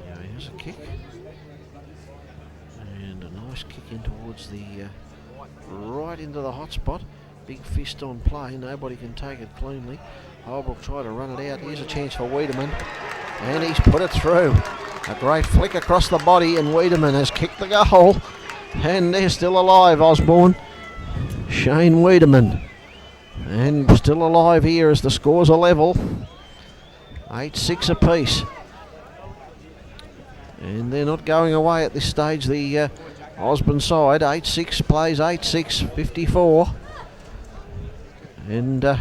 Now here's a kick. And a nice kick in towards the right into the hot spot. Big fist on play. Nobody can take it cleanly. Holbrook try to run it out. Here's a chance for Wiedemann. And he's put it through. A great flick across the body, and Wiedemann has kicked the goal. And they're still alive, Osborne. Shane Wiedemann. And still alive here as the scores are level. 8-6 apiece. And they're not going away at this stage, the Osborne side. 8-6 plays 8-6, 54. And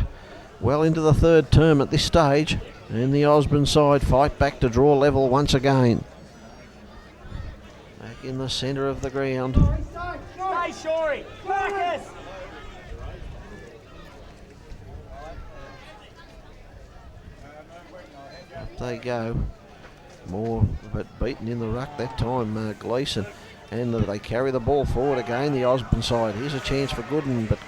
well into the third term at this stage. And the Osborne side fight back to draw level once again. Back in the centre of the ground. Stay, Shorey. Marcus. Up they go. More, but beaten in the ruck that time, Gleeson. And they carry the ball forward again, the Osborne side. Here's a chance for Gooden, but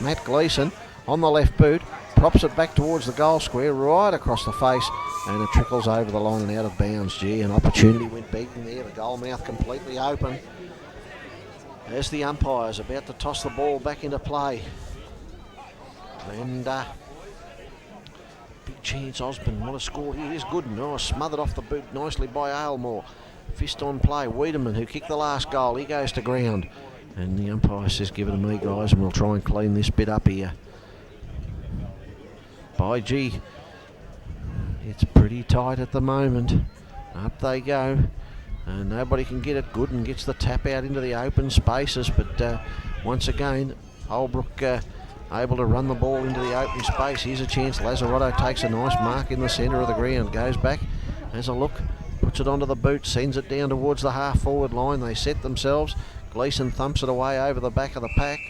Matt Gleeson on the left boot. Props it back towards the goal square, right across the face, and it trickles over the line and out of bounds. Gee, an opportunity went beaten there. The goal mouth completely open. As the umpire's about to toss the ball back into play. And big chance, Osborne. What a score here is Gooden. Oh, smothered off the boot nicely by Aylmore. Fist on play. Wiedemann, who kicked the last goal, he goes to ground. And the umpire says, give it to me, guys, and we'll try and clean this bit up here. By gee, it's pretty tight at the moment. Up they go. Nobody can get it. Gooden gets the tap out into the open spaces, but once again, Holbrook able to run the ball into the open space. Here's a chance. Lazzarotto takes a nice mark in the centre of the ground. Goes back, has a look, puts it onto the boot, sends it down towards the half-forward line. They set themselves. Gleeson thumps it away over the back of the pack.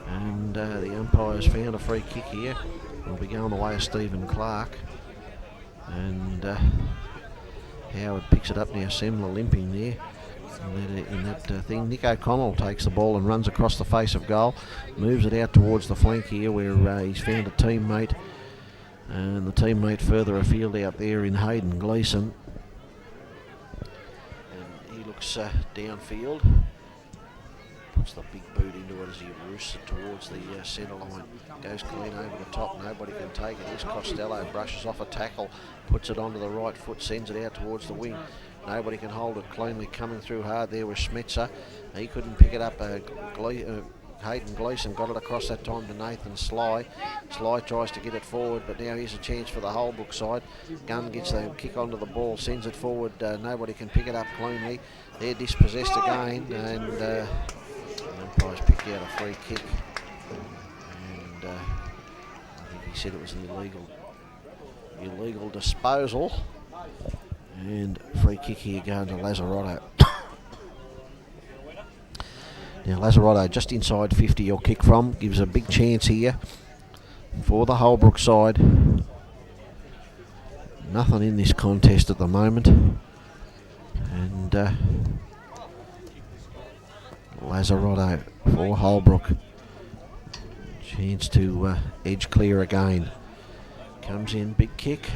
And the umpire's found a free kick here. It'll be going the way of Stephen Clark. And Howard picks it up now. Semler limping there in that thing. Nick O'Connell takes the ball and runs across the face of goal. Moves it out towards the flank here where he's found a teammate. And the teammate further afield out there in Hayden Gleeson. And he looks downfield. Puts the big boot into it as he roosts it towards the centre line. Goes clean over the top. Nobody can take it. Here's Costello. Brushes off a tackle. Puts it onto the right foot. Sends it out towards the wing. Nobody can hold it cleanly. Coming through hard there was Schmetzer. He couldn't pick it up. Hayden Gleeson got it across that time to Nathan Sly. Sly tries to get it forward, but now here's a chance for the Holbrook side. Gunn gets the kick onto the ball. Sends it forward. Nobody can pick it up cleanly. They're dispossessed again. And the umpires picked out a free kick, and I think he said it was an illegal disposal, and free kick here going to Lazzarotto. Now Lazzarotto just inside 50 you'll kick from, gives a big chance here for the Holbrook side. Nothing in this contest at the moment, and Lazzarotto for Holbrook. Chance to edge clear again. Comes in, big kick.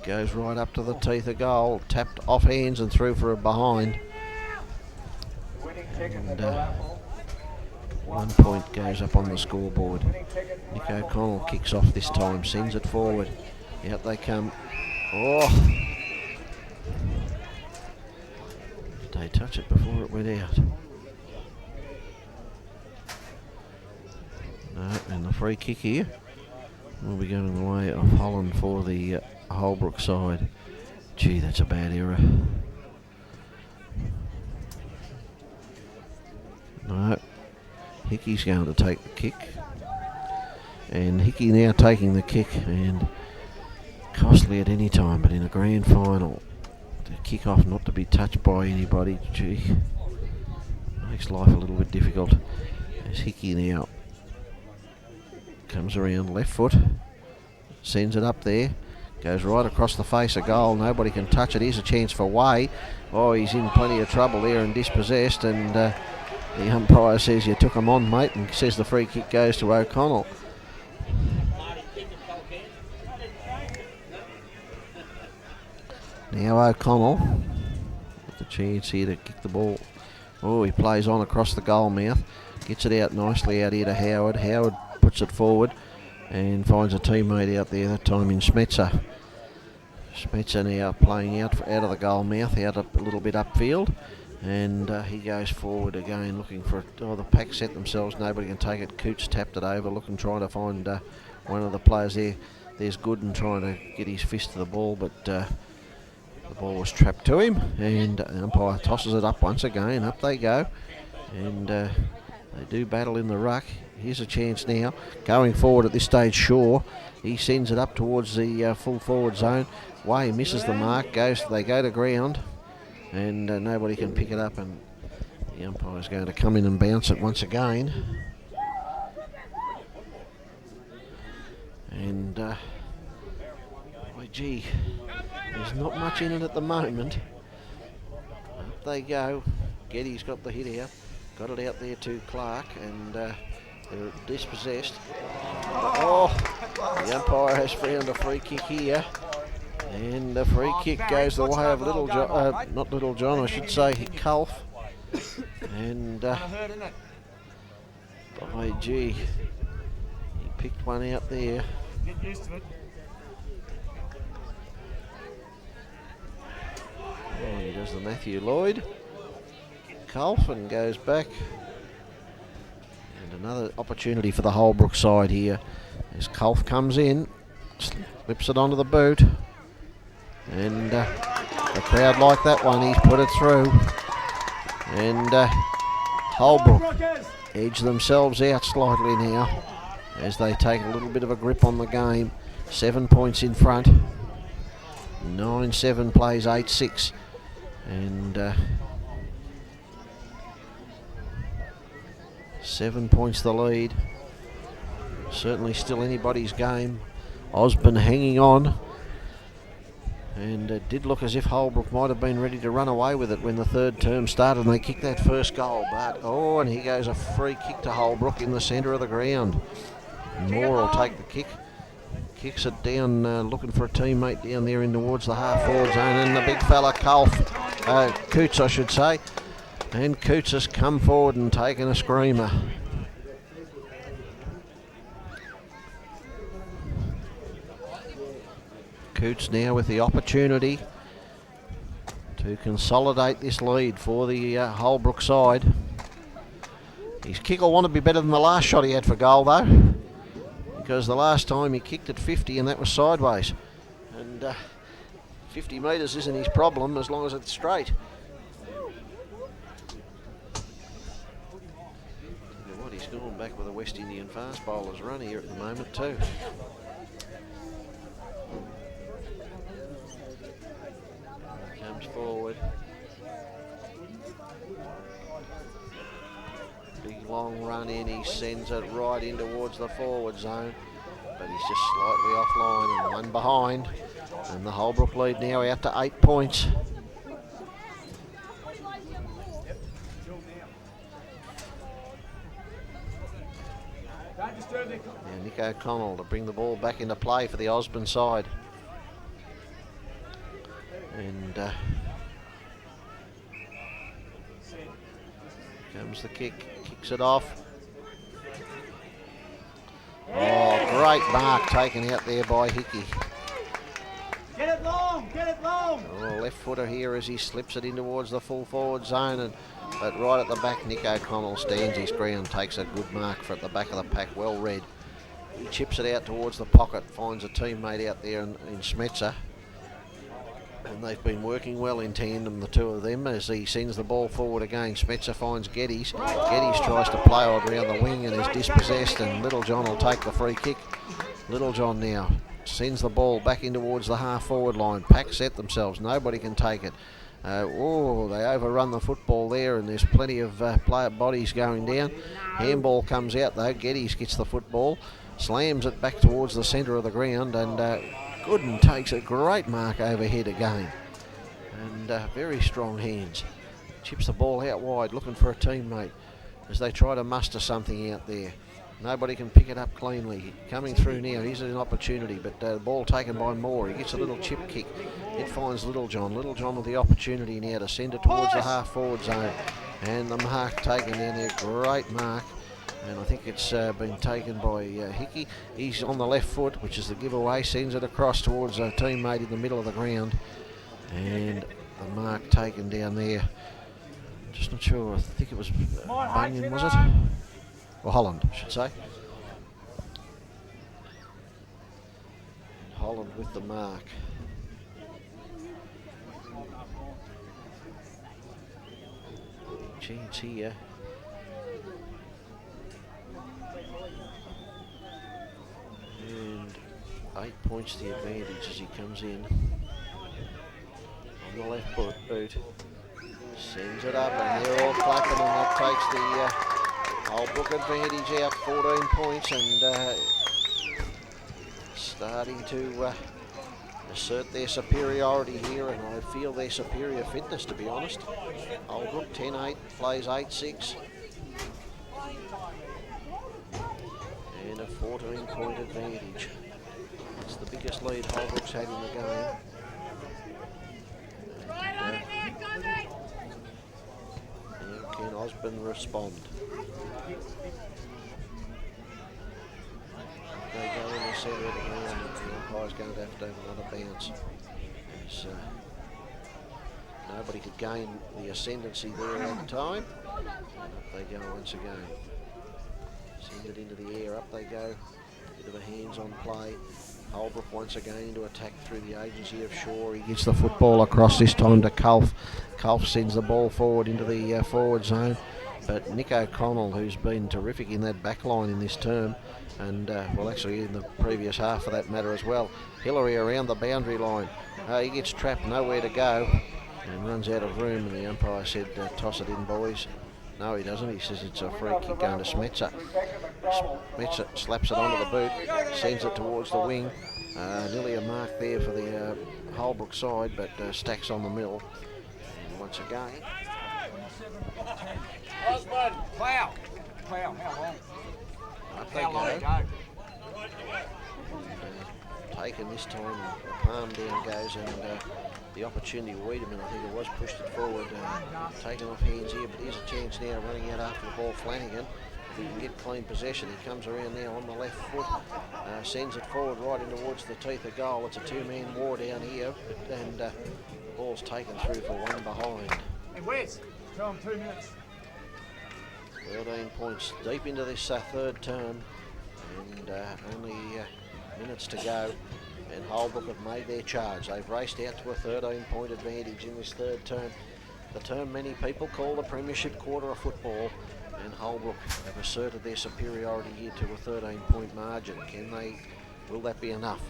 Goes right up to the teeth of goal. Tapped off hands and through for a behind. And 1 point goes up on the scoreboard. Nick O'Connell kicks off this time, sends it forward. Out they come. Oh! They touch it before it went out. No, and the free kick here will be going the way of Holland for the Holbrook side. Gee, that's a bad error. No, Hickey's going to take the kick. And Hickey now taking the kick, and costly at any time, but in a grand final. Kick off not to be touched by anybody. Gee, makes life a little bit difficult. As Hickey now comes around left foot, sends it up there, goes right across the face of goal. Nobody can touch it. Here's a chance for Way. Oh, he's in plenty of trouble there and dispossessed, and the umpire says you took him on, mate, and says the free kick goes to O'Connell. Now O'Connell with the chance here to kick the ball. Oh, he plays on across the goal mouth. Gets it out nicely out here to Howard. Howard puts it forward. and finds a teammate out there, that time in Smetzer. Smetzer now playing out of the goal mouth, out a little bit upfield, and he goes forward again looking for the pack set themselves, nobody can take it. Coots tapped it over, trying to find one of the players there. There's Gooden trying to get his fist to the ball, but the ball was trapped to him, and the umpire tosses it up once again. Up they go, and they do battle in the ruck. Here's a chance now. Going forward at this stage, Shaw. He sends it up towards the full forward zone. Way misses the mark. They go to ground, and nobody can pick it up. And the umpire's going to come in and bounce it once again. And gee, there's not much in it at the moment. Up they go. Getty's got the hit out. Got it out there to Clark, and they're dispossessed. Oh, the umpire has found a free kick here, and the free kick goes the way of Little John, not Little John, I should say, Culf. And by gee, he picked one out there. Get used to it. Oh, he does the Matthew Lloyd. Culf and goes back. And another opportunity for the Holbrook side here as Culf comes in, slips it onto the boot, and the crowd like that one. He's put it through, and Holbrook edge themselves out slightly now as they take a little bit of a grip on the game. 7 points in front. 9-7 plays 8-6, and 7 points the lead. Certainly still anybody's game. Osborne hanging on, and it did look as if Holbrook might have been ready to run away with it when the third term started and they kicked that first goal. But and here goes a free kick to Holbrook in the centre of the ground. Moore will take the kick. Kicks it down, looking for a teammate down there in towards the half-forward zone, and the big fella, Coots I should say, and Coots has come forward and taken a screamer. Coots now with the opportunity to consolidate this lead for the Holbrook side. His kick will want to be better than the last shot he had for goal though, because the last time he kicked at 50 and that was sideways, and 50 metres isn't his problem as long as it's straight. What, he's gone back with a West Indian fast bowler's run here at the moment too. He comes forward. Big long run in, he sends it right in towards the forward zone, but he's just slightly offline and one behind, and the Holbrook lead now out to 8 points. Now Nick O'Connell to bring the ball back into play for the Osborne side, and comes the kick. Kicks it off. Oh, great mark taken out there by Hickey. Get it long, get it long. Oh, left footer here as he slips it in towards the full forward zone, but right at the back, Nick O'Connell stands his ground, takes a good mark for at the back of the pack, well read. He chips it out towards the pocket, finds a teammate out there in Smetzer. And they've been working well in tandem, the two of them, as he sends the ball forward again. Smetzer finds Geddes. Geddes tries to play it around the wing and is dispossessed, and Littlejohn will take the free kick. Littlejohn now sends the ball back in towards the half-forward line. Pack set themselves. Nobody can take it. They overrun the football there, and there's plenty of player bodies going down. Handball comes out, though. Geddes gets the football, slams it back towards the centre of the ground, and Gooden takes a great mark overhead again, and very strong hands. Chips the ball out wide, looking for a teammate as they try to muster something out there. Nobody can pick it up cleanly. Coming through now, here's an opportunity, but the ball taken by Moore. He gets a little chip kick. It finds Littlejohn. Littlejohn with the opportunity now to send it towards the half-forward zone, and the mark taken down there. Great mark And I think it's been taken by Hickey. He's on the left foot, which is the giveaway, sends it across towards a teammate in the middle of the ground. And the mark taken down there. Just not sure, I think it was Bunyan, was it? Or Holland, I should say. And Holland with the mark. Chance here. And 8 points the advantage as he comes in. On the left boot. Sends it up and they're all clapping, and that takes the Holbrook advantage out 14 points, and starting to assert their superiority here, and I feel their superior fitness, to be honest. Holbrook 10-8, plays 8-6. And a 14-point advantage. It's the biggest lead Holbrook's had in the game. Can Osborne respond? They go in the centre of the ground, and the umpire's going to have another bounce. As, nobody could gain the ascendancy there at the time. And up they go once again. Send it into the air, up they go. Bit of a hands-on play. Holbrook once again into attack through the agency of Shaw. He gets the football across this time to Culf. Culf sends the ball forward into the forward zone. But Nick O'Connell, who's been terrific in that back line in this term, and well, actually in the previous half for that matter as well. Hillary around the boundary line. He gets trapped, nowhere to go, and runs out of room, and the umpire said, toss it in, boys. No, he doesn't. He says it's a free kick going to Smetzer. Smetzer slaps it onto the boot, sends it towards the wing. Nearly a mark there for the Holbrook side, but Stacks on the mill. And once again. Osborne, plough. Plough, how long? Up they go. Taken this time, the palm down goes, and the opportunity, Wiedemann, I think it was, pushed it forward, taken off hands here, but here's a chance now, running out after the ball, Flanagan. If he can get clean possession, he comes around now on the left foot, sends it forward right in towards the teeth of goal. It's a two-man war down here, and the ball's taken through for one behind. Hey, Wes, tell him 2 minutes. 13 points deep into this third term, and only minutes to go, and Holbrook have made their charge. They've raced out to a 13-point advantage in this third term. The term many people call the Premiership quarter of football, and Holbrook have asserted their superiority here to a 13-point margin. Will that be enough?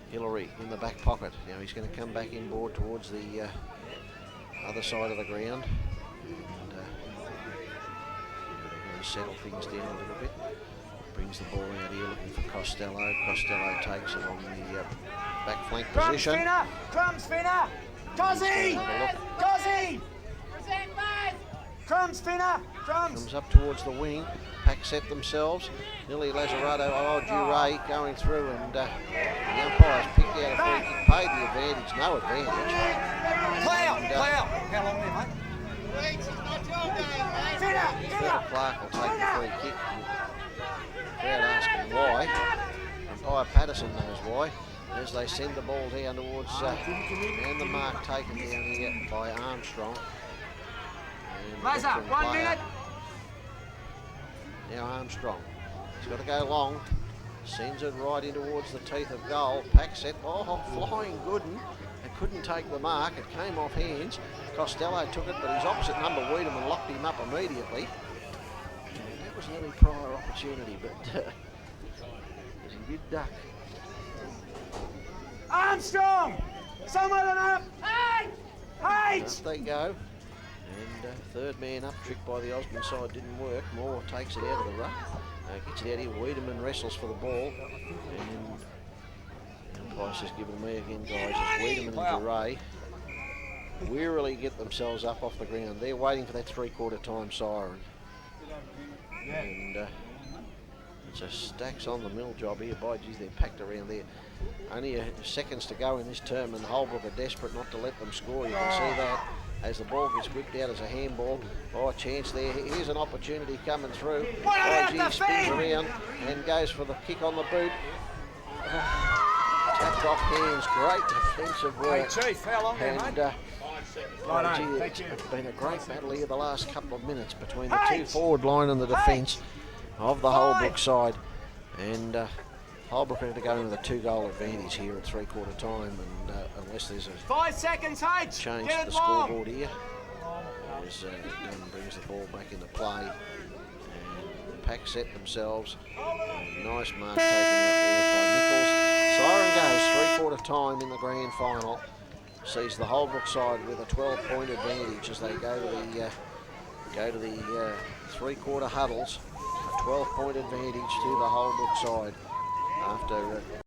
Hillary in the back pocket. Now he's going to come back inboard towards the other side of the ground. Settle things down a little bit. Brings the ball out here looking for Costello. Costello takes it on the back flank position. Crumbs spinner! Cozzy! Cozzy! Crumbs spinner! Crumbs! Comes up towards the wing. Pack set themselves. Lily Lazzarato, Duray going through, and the umpire's picked out a free kick, paid the advantage, no advantage. Plough! Plough! How long there, mate? Clark will take the free kick. Crowd asking why. Umpire Patterson knows why. As they send the ball down towards and the mark taken down here by Armstrong. Lazar, 1 minute. Now Armstrong. He's got to go long. Sends it right in towards the teeth of goal. Pack set. Oh, flying Gooden. It couldn't take the mark. It came off hands. Costello took it, but his opposite number, Wiedemann, locked him up immediately. And that was an early prior opportunity, but he did duck. Armstrong! Someone up! Hey! Up they go. And third man up, trick by the Osborne side didn't work. Moore takes it out of the ruck. Gets it out here. Wiedemann wrestles for the ball. And Price has given me again, guys, as Wiedemann and Duray wearily get themselves up off the ground. They're waiting for that three-quarter time siren. And it's a Stacks on the mill job here. By geez, they're packed around there. Only seconds to go in this term, and Holbrook are desperate not to let them score. You can see that. as the ball gets whipped out as a handball. Oh, a chance there. Here's an opportunity coming through. IG spins around and goes for the kick on the boot. Tapped off hands. Great defensive work. Chief, foul on there, And IG, it's been a great battle here the last couple of minutes between the two forward line and the defence of the Holbrook side. And Holbrook are to go into the 2-goal advantage here at three-quarter time, and unless there's a 5 seconds, H. change Get to it the long. scoreboard here, as Gunn brings the ball back into play, and the pack set themselves. And nice mark taken up there by Nichols. Siren goes, three-quarter time in the grand final. Sees the Holbrook side with a 12-point advantage as they go to the three-quarter huddles. A 12-point advantage to the Holbrook side after